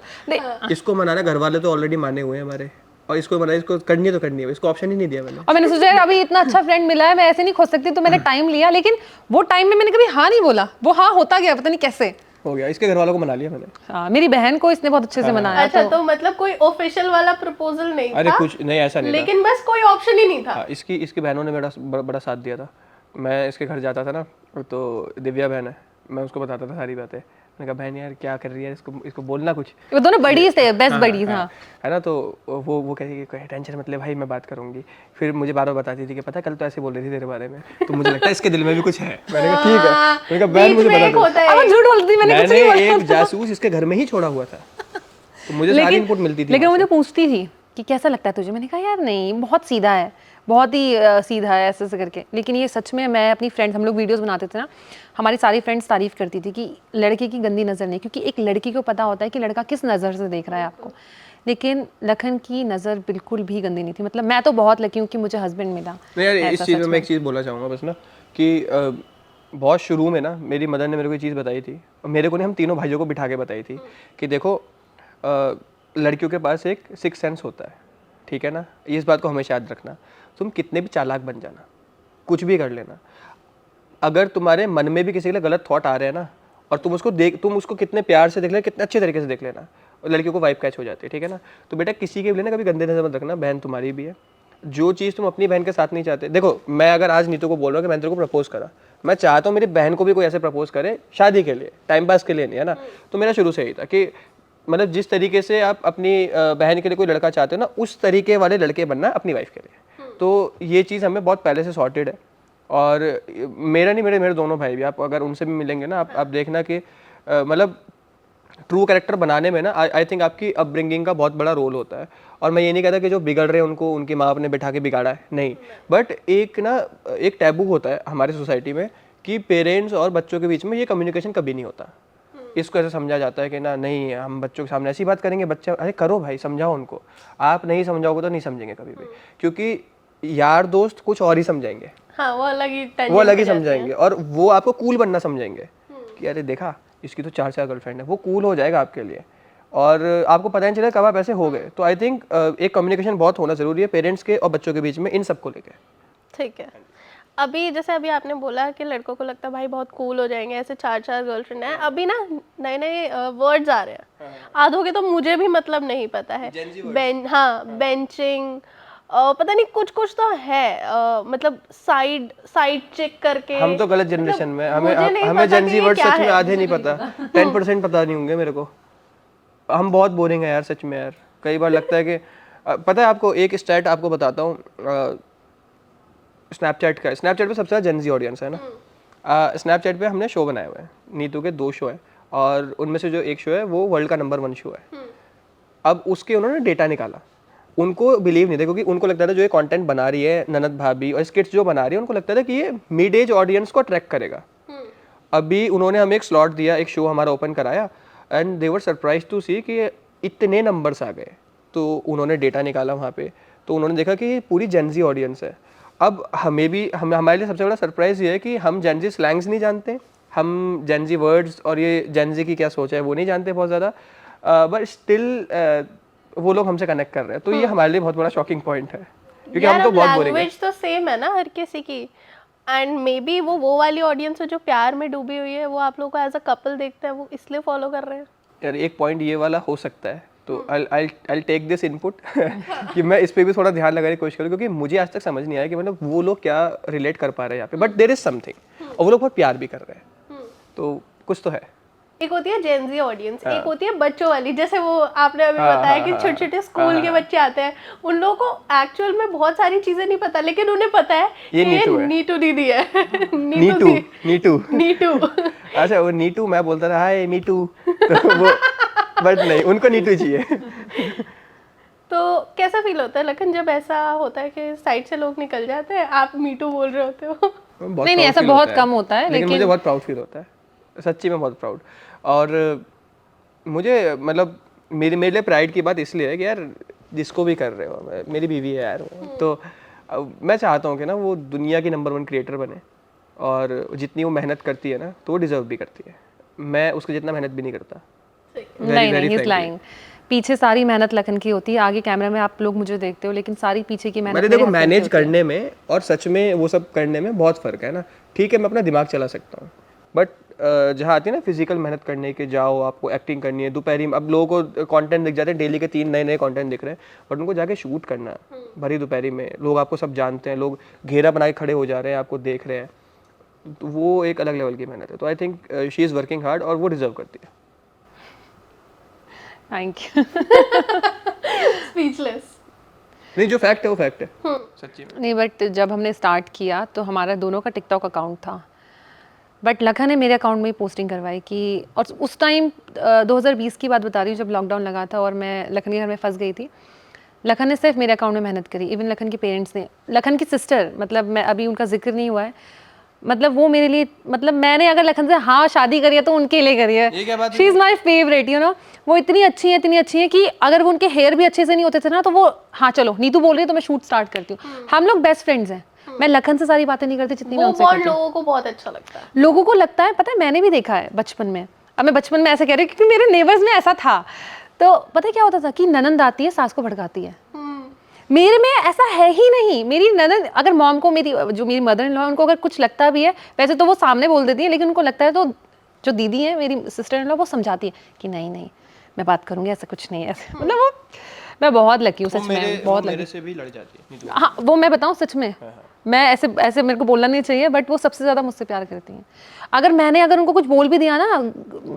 इसको मनाना, घर वाले तो ऑलरेडी माने हुए हैं हमारे, और इसको मना, इसको करनी है तो करनी है, इसको ऑप्शन ही नहीं दिया मैंने। और मैंने सोचा अभी इतना अच्छा फ्रेंड मिला है, मैं ऐसे नहीं खोज सकती, तो मैंने टाइम लिया, लेकिन वो टाइम में मैंने कभी हाँ नहीं बोला, वो हाँ होता गया, पता नहीं कैसे हो गया। इसके घर वालों को मना लिया मैंने। हाँ, मेरी बहन को इसने बहुत अच्छे से मनाया। अच्छा, तो मतलब कोई ऑफिशियल वाला प्रपोजल नहीं था? अरे कुछ नहीं, ऐसा नहीं, लेकिन बस कोई ऑप्शन ही नहीं था। इसकी बहनों ने मेरा बड़ा साथ दिया था। मैं इसके घर जाता था ना, तो दिव्या बहन है, मैं उसको बताता था सारी बातें। मैंने कहा बहन यार क्या कर रही है, इसको बोलना कुछ। वो दोनों बडीज थे, बेस्ट बडीज। हाँ, है ना, तो वो कहती कि टेंशन मत ले भाई, मैं बात करूंगी। फिर मुझे बार बार बताती थी कि पता कल तो ऐसे बोल रही थी तेरे बारे में, तो मुझे लगता है इसके दिल में भी कुछ है। मैंने कहा ठीक है, मैंने कहा बहन मुझे बता दो। झूठ बोलती, मैंने कुछ नहीं बोला। एक जासूस इसके घर में ही छोड़ा हुआ था, तो मुझे सारी इनपुट मिलती थी। लेकिन मुझे पूछती थी कि कैसा लगता है तुझे? मैंने कहा यार नहीं, बहुत सीधा है, बहुत ही सीधा है, ऐसे करके। लेकिन ये सच में, मैं अपनी फ्रेंड्स, हम लोग वीडियोस बनाते थे ना, हमारी सारी फ्रेंड्स तारीफ करती थी कि लड़के की गंदी नज़र नहीं, क्योंकि एक लड़की को पता होता है कि लड़का किस नज़र से देख रहा है आपको। लेकिन लखन की नज़र बिल्कुल भी गंदी नहीं थी। मतलब मैं तो बहुत लकी हूँ कि मुझे हस्बैंड मिला। नहीं यार, इस चीज़ में मैं एक चीज़ बोलना चाहूँगा बस ना, कि बहुत शुरू में ना मेरी मदर ने मेरे को ये चीज़ बताई थी, और मेरे को नहीं, हम तीनों भाइयों को बिठा के बताई थी कि देखो लड़कियों के पास एक सिक्स सेंस होता है, ठीक है ना, इस बात को हमेशा याद रखना। तुम कितने भी चालाक बन जाना, कुछ भी कर लेना, अगर तुम्हारे मन में भी किसी के लिए गलत थॉट आ रहे हैं ना, और तुम उसको कितने प्यार से देख लेना, कितने अच्छे तरीके से देख लेना, और लड़कियों को वाइब कैच हो जाती है, ठीक है ना। तो बेटा किसी के भी ना कभी गंदे नजर मत रखना, बहन तुम्हारी भी है। जो चीज़ तुम अपनी बहन के साथ नहीं चाहते, देखो मैं अगर आज नीतू को बोल रहा हूँ कि मैंने तेरे को प्रपोज करा, मैं चाहता हूँ मेरी बहन को भी कोई ऐसे प्रपोज करे, शादी के लिए, टाइम पास के लिए नहीं, है ना। तो मेरा शुरू से ही था कि मतलब जिस तरीके से आप अपनी बहन के लिए कोई लड़का चाहते हो ना, उस तरीके वाले लड़के बनना अपनी वाइफ के लिए। तो ये चीज़ हमें बहुत पहले से सॉर्टेड है, और मेरा नहीं, मेरे दोनों भाई भी, आप अगर उनसे भी मिलेंगे ना, आप देखना कि मतलब ट्रू कैरेक्टर बनाने में ना आई थिंक आपकी अपब्रिंगिंग का बहुत बड़ा रोल होता है। और मैं ये नहीं कहता कि जो बिगड़ रहे हैं उनको उनकी माँ बाप ने बिठा के बिगाड़ा है, नहीं, बट एक टैबू होता है हमारी सोसाइटी में कि पेरेंट्स और बच्चों के बीच में ये कम्युनिकेशन कभी नहीं होता। इसको ऐसे समझा जाता है कि ना, नहीं हम बच्चों के सामने ऐसी बात करेंगे, बच्चा अरे करो भाई, समझाओ उनको, आप नहीं समझाओगे तो नहीं समझेंगे कभी भी, क्योंकि यार दोस्त कुछ और ही समझाएंगे, हाँ वो अलग ही समझाएंगे, और वो आपको कूल बनना समझेंगे कि अरे देखा इसकी तो 4 गर्लफ्रेंड है, वो कूल हो जाएगा आपके लिए, और आपको पता नहीं चलेगा कब आप ऐसे हो गए। तो आई थिंक एक कम्युनिकेशन बहुत होना जरूरी है पेरेंट्स के और बच्चों के बीच में, इन सब को लेकर। ठीक है। अभी जैसे अभी आपने बोला कि लड़कों को लगता है भाई बहुत कूल हो जाएंगे, ऐसे 4 गर्लफ्रेंड है, अभी ना नए नए वर्ड्स आ रहे हैं, आधों के तो मुझे भी मतलब नहीं पता है, बेंचिंग, पता नहीं कुछ तो है, मतलब साइड चेक करके। हम तो गलत जनरेशन में, हमें जेनजी वर्ड सच में आधे नहीं पता, 10% पता नहीं होंगे मेरे को। हम बहुत बोरिंग है यार सच में यार, कई बार लगता है कि पता है आपको, एक स्टैट आपको बताता हूँ, स्नैपचैट पे सबसे ज़्यादा जेनजी ऑडियंस है ना। स्नैपचैट पे हमने शो बनाए हुए हैं, नीतू के 2 शो है, और उनमें से जो एक शो है वो वर्ल्ड का नंबर 1 शो है। अब उसके उन्होंने डेटा निकाला, उनको बिलीव नहीं था, क्योंकि उनको लगता था जो ये कंटेंट बना रही है ननद भाभी और स्किट्स जो बना रही है, उनको लगता था कि ये मिड एज ऑडियंस को अट्रैक्ट करेगा। अभी उन्होंने हमें एक स्लॉट दिया, एक शो हमारा ओपन कराया, and they were surprise to see कि इतने नंबर्स आ गए। तो उन्होंने डेटा निकाला वहाँ पे, तो उन्होंने देखा कि पूरी जेनजी ऑडियंस है। अब हमारे लिए सबसे बड़ा सरप्राइज ये है कि हम जेनजी स्लैंग्स नहीं जानते, हम जेनजी वर्ड्स और ये जेनजी की क्या सोच है वो नहीं जानते बहुत ज़्यादा, बट स्टिल वो लोग हमसे कनेक्ट कर रहे हैं। तो ये हमारे लिए बहुत बड़ा शॉकिंग पॉइंट है, क्योंकि हम तो बहुत बोरिंग हैं। लैंग्वेज तो सेम है ना हर किसी की, एंड मे बी वो वाली ऑडियंस है जो प्यार में डूबी हुई है, वो आप लोगों को एज अ कपल देखते हैं, वो इसलिए फॉलो कर रहे हैं। यार एक पॉइंट ये वाला हो सकता है, तो आई टेक दिस इनपुट कि मैं इस पे भी थोड़ा ध्यान लगाने की कोशिश करूँ, क्योंकि मुझे आज तक समझ नहीं आया कि मतलब वो लोग क्या रिलेट कर पा रहे हैं यहाँ पे, बट देयर इज समथिंग, और वो लोग बहुत प्यार भी कर रहे हैं, तो कुछ तो है। एक होती है जेनजी ऑडियंस, एक होती है बच्चों वाली, जैसे वो आपने अभी बताया कि छोटे छोटे स्कूल के बच्चे आते हैं, उन लोगों को एक्चुअल में बहुत सारी चीजें नहीं पता, लेकिन उन्हें पता है ये नीटू दीदी है। नीटू अच्छा, वो नीटू मैं बोलता था हाय नीटू, तो वो बट नहीं, उनको नीटू चाहिए। तो कैसा फील होता है लखन जब ऐसा होता है कि साइड से लोग निकल जाते हैं, आप मीटू बोल रहे होते हो? नहीं, ऐसा बहुत कम होता है, लेकिन मुझे बहुत प्राउड फील होता है, सच्ची में बहुत प्राउड। और मुझे मतलब मेरे लिए प्राइड की बात इसलिए है कि यार जिसको भी कर रहे हो, मेरी बीवी है यार, तो मैं चाहता हूँ कि ना वो दुनिया की नंबर 1 क्रिएटर बने, और जितनी वो मेहनत करती है ना तो वो डिजर्व भी करती है। मैं उसके जितना मेहनत भी नहीं करता। नहीं, ही इज लाइंग। पीछे सारी मेहनत लखन की होती है, आगे कैमरा में आप लोग मुझे देखते हो, लेकिन सारी पीछे की मेहनत देखो मैनेज करने में और सच में वो सब करने में बहुत फर्क है ना। ठीक है, मैं अपना दिमाग चला सकता हूँ, बट जहाँ आती है ना फिजिकल मेहनत करने के, जाओ आपको एक्टिंग करनी है दोपहरी में, अब लोगों को कंटेंट दिख जाते हैं, डेली के 3 नए कंटेंट दिख रहे हैं, बट उनको जाके शूट करना है भरी दोपहरी में, लोग आपको सब जानते हैं, लोग घेरा बना के खड़े हो जा रहे हैं, आपको देख रहे हैं, तो वो एक अलग लेवल की मेहनत है। तो I think she is working hard और वो डिजर्व करती है। Thank you. स्पीचलेस। नहीं, जो फैक्ट है वो फैक्ट है सच्ची में। नहीं, बट जब हमने स्टार्ट किया तो हमारा दोनों का टिकटॉक अकाउंट था, बट लखन ने मेरे अकाउंट में ही पोस्टिंग करवाई कि, और उस टाइम 2020 की बात बता रही हूँ जब लॉकडाउन लगा था और मैं लखन के घर में फंस गई थी। लखन ने सिर्फ मेरे अकाउंट में मेहनत करी, इवन लखन के पेरेंट्स ने, लखन की सिस्टर, मतलब मैं अभी उनका जिक्र नहीं हुआ है, मतलब वो मेरे लिए, मतलब मैंने अगर लखन से हाँ शादी करी है तो उनके लिए करी है। She is my favourite, you know. वो इतनी अच्छी है कि अगर वो उनके हेयर भी अच्छे से नहीं होते थे ना तो वो हाँ चलो नीतू बोल रही है तो मैं शूट स्टार्ट करती हूँ। हम लोग बेस्ट फ्रेंड्स हैं। मैं लखन से सारी बातें नहीं करती जितनी मैं उनसे करती हूँ। लोगों को बहुत अच्छा लगता है। लोगों को लगता है, पता है मैंने भी देखा है बचपन में। अब मैं बचपन में ऐसे कह रही हूँ क्योंकि मेरे नेबर्स में ऐसा था। तो पता है क्या होता था कि ननंद आती है सास को भड़काती है। मेरे में ऐसा है ही नहीं। मेरी ननद, अगर मॉम को, मेरी जो मेरी मदर इन लॉ, उनको अगर कुछ लगता भी है, वैसे तो वो सामने बोल देती है, लेकिन उनको लगता है तो जो दीदी है मेरी सिस्टर इन लॉ वो समझाती है कि नहीं नहीं मैं बात करूँगी, ऐसा कुछ नहीं है ऐसे। मतलब वो मैं बहुत लकी हूँ वो सच मेरे में, बहुत मेरे लकी। से भी लड़ जाती है नीतू। हाँ वो मैं बताऊँ सच में, मैं ऐसे ऐसे मेरे को बोलना नहीं चाहिए, बट वो सबसे ज़्यादा मुझसे प्यार करती हैं। अगर उनको कुछ बोल भी दिया ना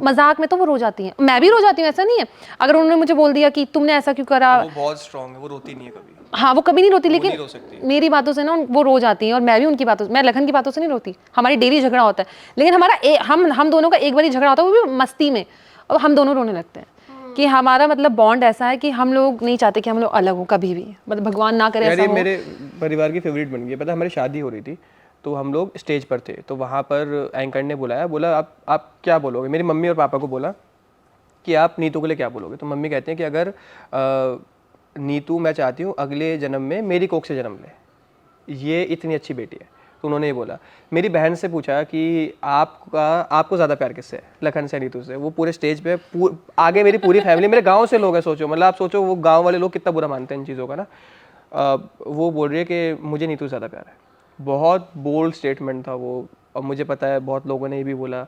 मजाक में, तो वो रो जाती हैं। मैं भी रो जाती हूँ, ऐसा नहीं है। अगर उन्होंने मुझे बोल दिया कि तुमने ऐसा क्यों करा, वो बहुत स्ट्रांग है, वो रोती नहीं है कभी। हाँ वो कभी नहीं रोती, नहीं लेकिन रो सकती। मेरी बातों से ना वो रो जाती हैं, और मैं भी उनकी बातों से, मैं लखन की बातों से नहीं रोती। हमारी डेली झगड़ा होता है, लेकिन हमारा हम दोनों का एक बार ही झगड़ा होता है, वो भी मस्ती में, और हम दोनों रोने लगते हैं। कि हमारा मतलब बॉन्ड ऐसा है कि हम लोग नहीं चाहते कि हम लोग अलग हो कभी भी, मतलब भगवान ना करे यार ऐसा ये हो। मेरे परिवार की फेवरेट बन गई है। पता है, हमारी शादी हो रही थी तो हम लोग स्टेज पर थे, तो वहाँ पर एंकर ने बुलाया, बोला आप क्या बोलोगे। मेरी मम्मी और पापा को बोला कि आप नीतू के लिए क्या बोलोगे। तो मम्मी कहते हैं कि अगर नीतू मैं चाहती हूँ अगले जन्म में मेरी कोख से जन्म ले, ये इतनी अच्छी बेटी है। तो उन्होंने ये बोला। मेरी बहन से पूछा कि आपको ज़्यादा प्यार किससे है, लखन से नीतू से। वो पूरे स्टेज पे आगे मेरी पूरी फैमिली, मेरे गांव से लोग हैं, सोचो मतलब आप सोचो वो गांव वाले लोग कितना बुरा मानते हैं इन चीज़ों का ना। वो बोल रही है कि मुझे नीतू से ज़्यादा प्यार है। बहुत बोल्ड स्टेटमेंट था वो। और मुझे पता है बहुत लोगों ने ये भी बोला,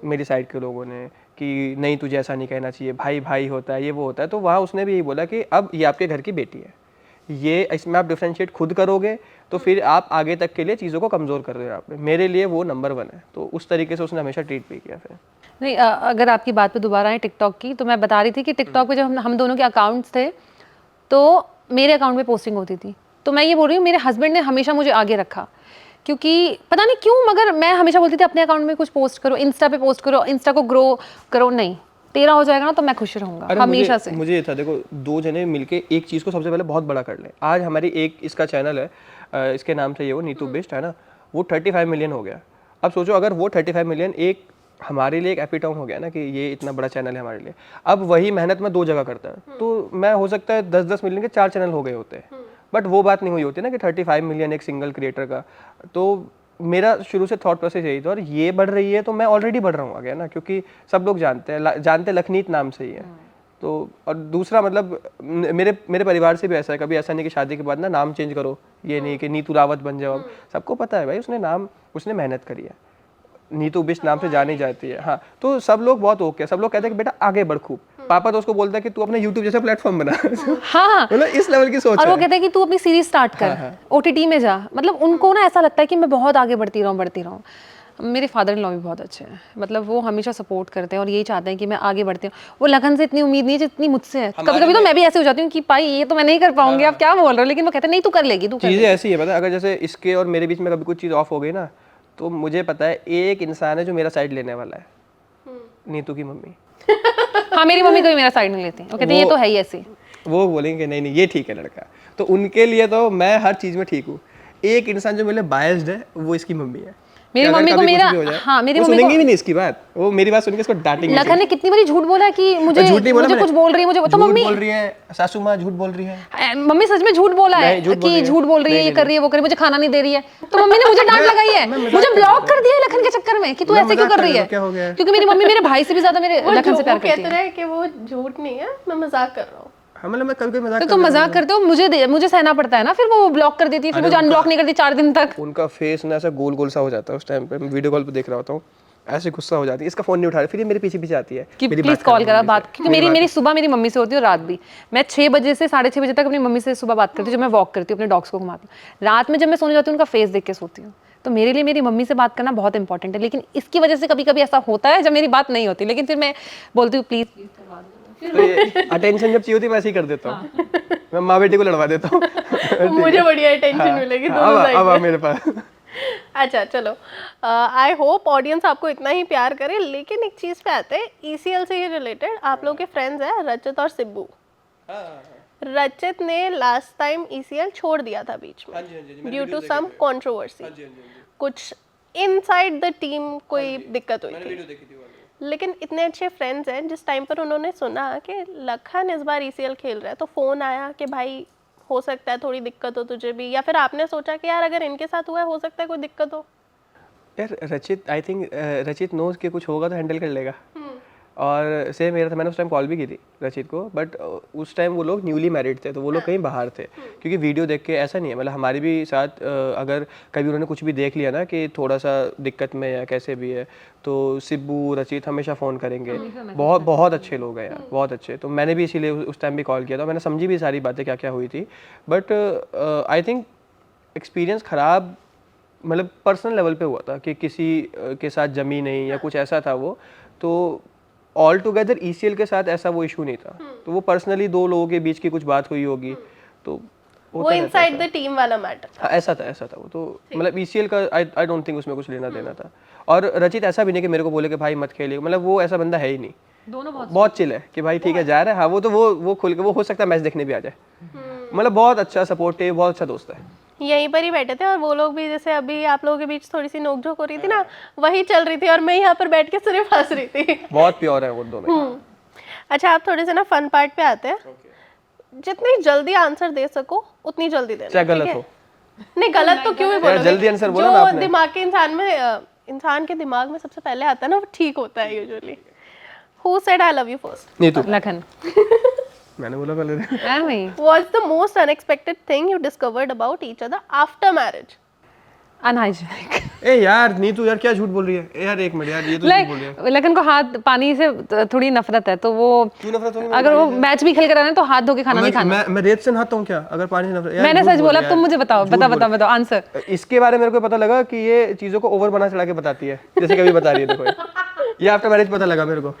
मेरी साइड के लोगों ने, कि नहीं तुझे ऐसा नहीं कहना चाहिए, भाई भाई होता है, ये वो होता है। तो वहाँ उसने भी यही बोला कि अब ये आपके घर की बेटी है, ये इसमें आप डिफ्रेंशिएट खुद करोगे तो फिर आप आगे तक के लिए चीज़ों को कमज़ोर कर रहे हो। आप मेरे लिए वो नंबर 1 है। तो उस तरीके से उसने हमेशा ट्रीट भी किया। फिर नहीं अगर आपकी बात पे दोबारा आए टिकटॉक की, तो मैं बता रही थी कि टिकटॉक पे जब हम दोनों के अकाउंट्स थे, तो मेरे अकाउंट में पोस्टिंग होती थी। तो मैं ये बोल रही हूँ, मेरे हस्बैंड ने हमेशा मुझे आगे रखा, क्योंकि पता नहीं क्यों, मगर मैं हमेशा बोलती थी अपने अकाउंट में कुछ पोस्ट करो, इंस्टा पे पोस्ट करो, इंस्टा को ग्रो करो। नहीं, तेरा हो जाएगा ना तो मैं खुश रहूंगा हमेशा से। मुझे ये था, देखो दो जने मिलके एक चीज़ को सबसे पहले बहुत बड़ा कर लें। आज हमारी एक इसका चैनल है, इसके नाम से ये वो नीतू बेस्ट है ना, वो 35 मिलियन हो गया। अब सोचो अगर वो 35 मिलियन एक हमारे लिए एक एपिटॉम हो गया ना, कि ये इतना बड़ा चैनल है हमारे लिए। अब वही मेहनत में 2 जगह करता है, तो मैं हो सकता है 10-10 मिलियन के 4 चैनल हो गए होते हैं, बट वो बात नहीं हुई होती ना कि 35 मिलियन एक सिंगल क्रिएटर का। तो मेरा शुरू से थॉट प्रोसेस यही था, और ये बढ़ रही है तो मैं ऑलरेडी बढ़ रहा हूँ आगे ना, क्योंकि सब लोग जानते लखनीत नाम से ही है। तो और दूसरा मतलब मेरे परिवार से भी ऐसा है, कभी ऐसा नहीं कि शादी के बाद ना नाम चेंज करो, ये नहीं कि नीतू रावत बन जाओ। अब सबको पता है भाई उसने मेहनत करी है, नीतू बिष्ट नाम से जानी जाती है। हाँ, तो सब लोग बहुत ओके, सब लोग कहते हैं कि बेटा आगे बढ़ खूब। पापा तो उसको बोलता है कि तू अपने यूट्यूब जैसा प्लेटफॉर्म बना। हाँ मतलब इस लेवल की सोच और है। वो कहते हैं कि तू अपनी सीरीज स्टार्ट कर, ओटीटी में जा। मतलब उनको ना ऐसा लगता है कि मैं बहुत आगे बढ़ती रहूँ। मेरे फादर इन लॉ भी बहुत अच्छे हैं, मतलब वो हमेशा सपोर्ट करते हैं और यही चाहते हैं कि मैं आगे बढ़ती हूँ। वो लगन से इतनी उम्मीद नहीं है जितनी मुझसे है। कभी कभी तो मैं भी ऐसे हो जाती हूँ कि भाई ये तो मैं नहीं कर पाऊंगी, आप क्या बोल रहे हो, लेकिन वो कहते हैं नहीं तू कर लेगी, तू कर चीज़ें लेगी। ऐसी है पता है, अगर जैसे इसके और मेरे बीच में कभी कुछ चीज़ ऑफ हो गई ना, तो मुझे पता है एक इंसान है जो मेरा साइड लेने वाला है, नीतू की मम्मी। हाँ मेरी मम्मी कभी मेरा साइड नहीं लेती, वो कहते हैं ये तो है ही ऐसे। वो बोलेंगे नहीं नहीं ये ठीक है लड़का, तो उनके लिए तो मैं हर चीज़ में ठीक हूँ। एक इंसान जो मेरे बायस्ड है वो इसकी मम्मी है। मेरी कि अगर मम्मी को कभी कुछ मेरा भी हो जाए, हाँ मेरी वो मम्मी सुनेंगी को भी नहीं इसकी बात, वो मेरी बात सुन के इसको डांटेंगे। लखन ने कितनी बारी झूठ बोला कि मुझे झूठ नहीं बोला मुझे मैंने, कुछ बोल रही है, मुझे तो झूठ मम्मी बोल रही है, सासू माँ झूठ बोल रही है। मम्मी सच में झूठ बोला है नहीं, झूठ बोल रही कि है। झूठ बोल रही है, नहीं, ये नहीं, कर रही है, वो कर रही है, मुझे खाना नहीं दे रही है। तो मम्मी ने मुझे डांट लगाई है, मुझे ब्लॉक कर दिया है लखन के चक्कर में कि तू मैं ऐसे क्यों मजाक कर रही कर रहा है। हूँ, क्या हो गया है? क्योंकि मेरी मम्मी मेरे भाई से भी ज्यादा मेरे लखन से प्यार करती कहते है। रहे कि वो झूठ नहीं है, मैं मजाक कर रहा हूँ। हाँ मतलब मैं कभी कभी मजाक तो कर तुम रहा हूँ। मजाक करते हो, मुझे सहना पड़ता है ना, फिर वो ब्लॉक कर देती है, फिर मुझे अनब्लॉक नहीं करती 4 दिन तक। उनका फेस ना ऐसा गोल गोल सा हो जाता है उस टाइम पे, मैं वीडियो कॉल पे देख रहा होता हूँ, ऐसे गुस्सा हो जाती है, इसका फोन नहीं उठा रही, फिर ये मेरे पीछे पीछे आती है कि मेरी प्लीज बात कॉल करो करा मम्मी बात, से। क्योंकि मेरी सुबह मेरी मम्मी से होती है और रात भी। मैं 6 बजे से 6:30 बजे तक अपनी मम्मी से सुबह बात करती हूँ, जब मैं वॉक करती हूँ, अपने डॉग्स को घुमाती हूँ। रात में जब मैं सोने जाती हूँ उनका फेस देख के सोती हूँ। तो मेरे लिए मेरी मम्मी से बात करना बहुत इंपॉर्टेंट है, लेकिन इसकी वजह से कभी कभी ऐसा होता है जब मेरी बात नहीं होती, लेकिन फिर मैं बोलती हूँ प्लीज करवा दो। तो ये अटेंशन जब चाहिए होती है मैं ऐसे ही कर देता हूँ, मैं माँ बेटी को लड़वा देता हूँ। मुझे बढ़िया अटेंशन मिलेगी दोनों साइड अब से। मेरे पास अच्छा चलो, आई होप ऑडियंस आपको इतना ही प्यार करे। लेकिन एक चीज पे आते हैं, ईसीएल से ही रिलेटेड, आप लोग के फ्रेंड्स हैं रचित और सिब्बू। रचित ने लास्ट टाइम ईसीएल छोड़ दिया था बीच में ड्यू टू सम कंट्रोवर्सी, कुछ इनसाइड द टीम कोई दिक्कत हुई थी। लेकिन इतने अच्छे फ्रेंड्स हैं, जिस टाइम पर उन्होंने सुना कि लखन इस बार ईसीएल खेल रहा है, तो फोन आया कि भाई हो सकता है थोड़ी दिक्कत हो तुझे भी, या फिर आपने सोचा कि यार अगर इनके साथ हुआ है हो सकता है कोई दिक्कत हो? यार रचित, आई थिंक रचित नोज के कुछ होगा तो हैंडल कर लेगा। और सेम मेरा था, मैंने उस टाइम कॉल भी की थी रचित को, बट उस टाइम वो लोग न्यूली मैरिड थे, तो वो लोग कहीं बाहर थे, क्योंकि वीडियो देख के ऐसा नहीं है, मतलब हमारे भी साथ अगर कभी उन्होंने कुछ भी देख लिया ना कि थोड़ा सा दिक्कत में या कैसे भी है, तो सिब्बू रचित हमेशा फ़ोन करेंगे, बहुत बहुत अच्छे लोग हैं यार, बहुत अच्छे। तो मैंने भी इसीलिए उस टाइम भी कॉल किया था, मैंने समझी भी सारी बातें क्या क्या हुई थी, बट आई थिंक एक्सपीरियंस ख़राब मतलब पर्सनल लेवल पे हुआ था कि किसी के साथ जमी नहीं या कुछ ऐसा था वो, तो ऑल टुगेदर ECL के साथ ऐसा वो इशू नहीं था, तो वो पर्सनली दो लोगों के बीच की कुछ बात हुई होगी, तो वो इनसाइड द टीम वाला मैटर। हाँ, ऐसा था वो, तो मतलब ECL का आई डोंट थिंक उसमें कुछ लेना देना था। और रचित ऐसा भी नहीं कि मेरे को बोले कि भाई मत खेलिए, मतलब वो ऐसा बंदा है ही नहीं, दोनों बहुत चिल है कि भाई ठीक है जा रहा है, हाँ वो तो वो खुल के वो हो सकता है मैच देखने भी आ जाए, मतलब बहुत अच्छा सपोर्टिव, बहुत अच्छा दोस्त है। यहीं पर ही बैठे थे और वो लोग भी, जैसे अभी आप लोगों के बीच थोड़ी सी नोकझोंक हो रही थी ना, वही चल रही थी और मैं यहाँ पर बैठ के सिर्फ हंस रही थी। बहुत प्योर है वो दोनों। अच्छा, आप थोड़े से ना फन पार्ट पे आते हैं। जितनी जल्दी आंसर दे सको उतनी जल्दी देना, चाहे गलत ठीक है? हो, नहीं गलत तो क्यों ही बोलोगे, जल्दी आंसर बोला ना जो आपने। दिमाग के इंसान के दिमाग में सबसे पहले आता है ना, वो ठीक होता है usually. Who said I love you first? नहीं तू, लखन। मैंने बोला पहले। नहीं, What's the most unexpected thing you discovered about each other after marriage? Unhygienic. ए यार नीतू यार क्या झूठ बोल रही है, ए यार एक मिनट यार, ये तो झूठ बोल रही है। लखन को हाथ पानी से थोड़ी नफरत है, तो वो क्यों नफरत होगी? अगर वो मैच भी खेल कर आना तो हाथ धो के खाना नहीं खाना। मैं रेत से नहाता हूँ क्या अगर पानी से नफरत? यार मैंने झूठ सच बोल बोला, रही है तुम यार, मुझे बताओ, झूठ बोल बताओ आंसर। इसके बारे में मेरे को पता लगा कि ये चीजों को ओवर बना चढ़ा के बताती है, जैसे कभी बता रही है, देखो ये आफ्टर मैरिज पता लगा मेरे को।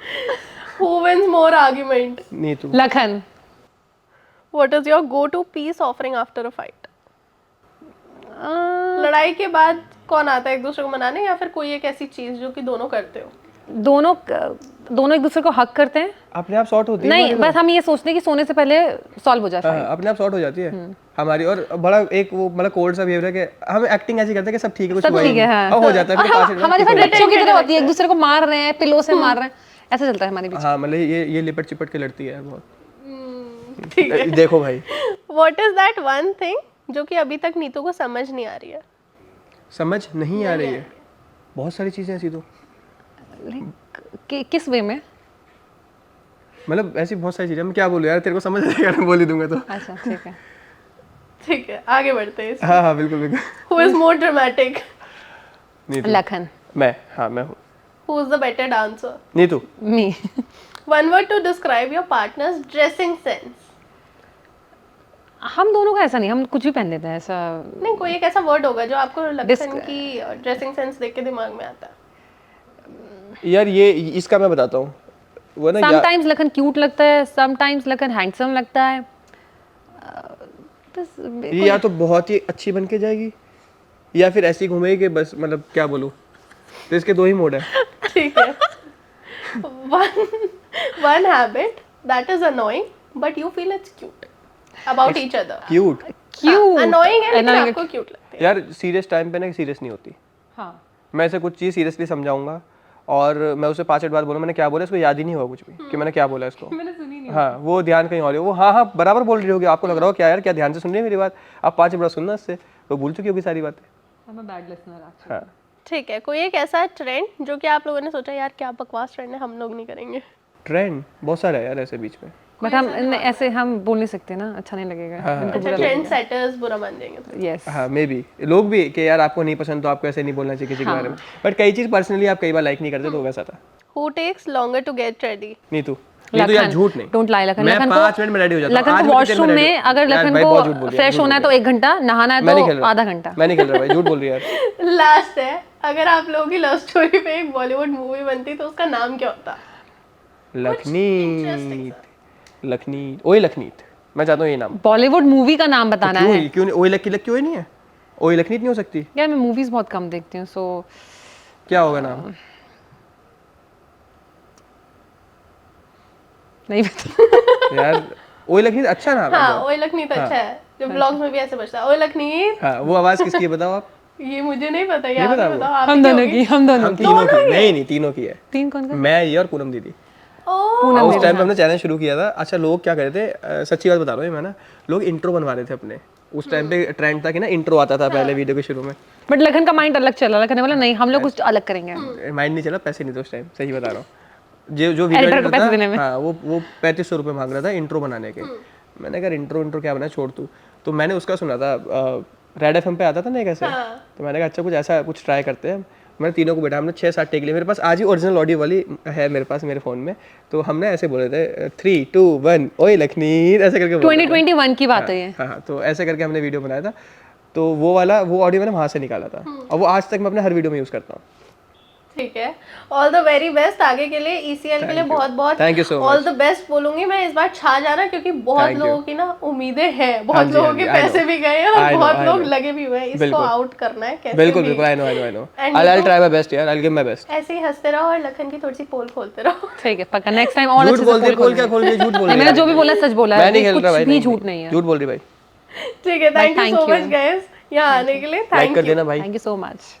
Who wins more argument? Neetu. Lakhan. What is your go-to peace offering after a fight? लड़ाई के बाद कौन आता है एक दूसरे को मनाने, या फिर कोई एक ऐसी चीज जो कि दोनों करते हो? दोनों एक दूसरे को हक करते हैं। अपने आप सॉर्ट होती है नहीं, बस हम ये सोचते हैं कि सोने से पहले सॉल्व हो जाए हाँ, fight। अपने आप सॉर्ट हो जाती है हमारी। और बड़ा एक वो मतलब कोड सा बिहेवियर है कि हम एक्टिंग ऐसी करते हैं कि सब ठीक है, कुछ सब हुआ ही ठीक है, नहीं। हाँ। अब हो जाता है और फिर 5 मिनट हमारे साथ बच्चों की तरह होती है, एक दूसरे को मार रहे हैं, पिलो से मार रहे हैं, ऐसा चलता है हमारे बीच। हाँ, मतलब ये लिपट चिपट के लड़ती है बहुत। ठीक है। देखो भाई, What is that one thing जो कि अभी तक नीतू को समझ नहीं आ रही है? समझ नहीं आ रही है, बहुत सारी चीजें ऐसी, तो किस वे में? मतलब ऐसी बहुत सारी चीजें, मैं क्या बोलूं यार, तेरे को समझ आएगा मैं बोल ही दूंगा तो। अच्छा ठीक है। ठीक है, आगे बढ़ते हैं। हाँ हाँ बिल्कुल बिल्कुल। Who is more dramatic? Neetu. Lakhan. मैं हूँ। Who is the better dancer? Neetu. Me. One word to describe your partner's dressing sense. हम दोनों का ऐसा नहीं, हम कुछ भी पहन लेते हैं ऐसा। नहीं, कोई एक ऐसा वर्ड होगा जो आपको लखन की ड्रेसिंग सेंस देख के दिमाग में आता है। यार ये इसका मैं बताता हूँ, वो ना समटाइम्स लखन क्यूट लगता है, समटाइम्स लखन हैंडसम लगता है। बस ये या तो बहुत ही अच्छी बन के जाएगी या फिर ऐसी घूमेगी कि बस मतलब क्या बोलूँ, तो इसके 2 ही मोड है। ठीक है। One habit that is annoying but you feel it's cute about each other. Cute cute. Annoying है लेकिन आपको क्यूट लगती है। यार, सीरियस टाइम पे ना सीरियस नहीं होती। हाँ। मैं ऐसे कुछ चीज़ सीरियसली समझाऊंगा और मैं उसे 5 मिनट बाद बोलूँ मैंने क्या बोला, इसको याद ही नहीं हुआ कुछ भी कि मैंने क्या बोला इसको। मैंने सुनी नहीं। हाँ, वो ध्यान कहीं और है, वो हाँ बराबर बोल रही होगी, आपको लग रहा हो क्या यार क्या ध्यान से सुन रही है मेरी बात, आप 5 मिनट सुनना इससे, वो भूल चुकी होगी सारी बातें। I'm a bad listener actually। हाँ, ठीक है, कोई एक ऐसा ट्रेंड जो कि आप लोगों ने सोचा यार क्या बकवास ट्रेंड है, हम लोग नहीं करेंगे? ट्रेंड बहुत सारा है यार ऐसे बीच में। बट हम ऐसे हम बोल नहीं सकते ना, अच्छा नहीं लगेगा। अच्छा, ट्रेंड सेटर्स बुरा मान जाएंगे तो। यस। हाँ, मे बी लोग भी कि यार आपको नहीं पसंद तो आपको ऐसे नहीं बोलना चाहिए किसी के बारे में, बट कई चीज़ पर्सनली आप कई बार लाइक नहीं करते, तो वैसा था। Who takes longer to get ready? Neetu. Neetu यार झूठ नहीं, डोंट लाई लखन। मैं लखन 5 मिनट में रेडी हो जाता हूँ। लखन को वॉशरूम में अगर लखन को फ्रेश होना है तो 1 घंटा, नहाना है तो आधा घंटा। मैं नहीं खेल रहा भाई, झूठ बोल रही है यार। लास्ट है, अगर आप लोगों की लव स्टोरी पे एक बॉलीवुड मूवी बनती तो उसका नाम क्या होता? लखनीत, ओए लखनीत, मैं चाहता हूँ ये नाम। बॉलीवुड मूवी का नाम बताना है। क्यों नहीं, ओए लकी लक क्यों नहीं है, ओए लखनीत नहीं हो सकती? यार मैं मूवीज बहुत कम देखती हूँ, सो क्या होगा नाम? नहीं पता। यार ओए लखनीत अच्छा नाम है। हाँ, ओए लखनीत अच्छा है, जो ब्लॉग्स में भी ऐसे बजता है, ओए लखनीत। हाँ, वो आवाज किसकी है बताओ आप? ये मुझे नहीं पता यार, पता बताओ वो? आप। हम दोनों की। हम तीनों की नहीं, तीनों की है। 3 कौन का? मैं, ये और पूनम दीदी। ओह, उस टाइम पे हमने चैनल शुरू किया था। अच्छा, लोग क्या कर रहे थे, सच्ची बात बता रहा हूँ मैं ना, लोग इंट्रो बनवा रहे थे अपने। उस टाइम पे ट्रेंड था कि ना इंट्रो आता था पहले वीडियो के शुरू में। बट लखन का माइंड अलग चला, लखन ने बोला नहीं हम लोग कुछ अलग करेंगे। माइंड नहीं चला, पैसे नहीं थे उस टाइम, सही बता रहा हूँ। जो वीडियो Editor को एडिटर पैसे देने में। था, हाँ वो 3500 रुपये मांग रहा था इंट्रो बनाने के। मैंने कहा इंट्रो क्या बना, छोड़ तू। तो मैंने उसका सुना था, रेड एफएम पे आता था ना कैसे, तो मैंने कहा अच्छा कुछ ऐसा कुछ ट्राई करते हैं। मैंने तीनों को बैठा, हमने 6-7 टेक लिए, मेरे पास आज ही ओरिजिनल ऑडियो वाली है मेरे पास मेरे फ़ोन में। तो हमने ऐसे बोले थे 3, 2, 1 ओए लखनी, ऐसे करके बोले थे। 2021 की बात है ये। हाँ हाँ, तो ऐसे करके हमने वीडियो बनाया था। तो वो ऑडियो मैंने वहाँ से निकाला था, और वो आज तक मैं अपने हर वीडियो में यूज़ करता हूँ। ठीक है, ऑल द वेरी बेस्ट आगे के लिए, ईसीएल के लिए बहुत बहुत Thank you so all the best बोलूंगी मैं इस बार। छा जाना, क्योंकि बहुत Thank you. लोगों की ना उम्मीदें हैं, बहुत हाँ जी, लोगों हाँ के जी, I पैसे know. भी गए हैं और I know, बहुत I लोग know. लगे भी हुए हैं, इसको बिल्कुल. आउट करना है कैसे बिल्कुल भी। बिल्कुल, I know And I you try my best यार, आई गिव माय बेस्ट। ऐसे ही हंसते रहो और लखन की थोड़ी सी पोल खोलते रहो। ठीक है, पक्का नेक्स्ट टाइम और झूठ अच्छे से बोल दे, पोल क्या खोल के झूठ बोल नहीं, मैंने जो भी बोला सच बोला मैं है, नहीं खेल रहा भाई, कुछ भी झूठ नहीं है। झूठ बोल रही भाई। ठीक है, thank you thank so you. Much guys यहाँ आने के लिए, लाइक थैंक कर यू। देना भाई। Thank you so much.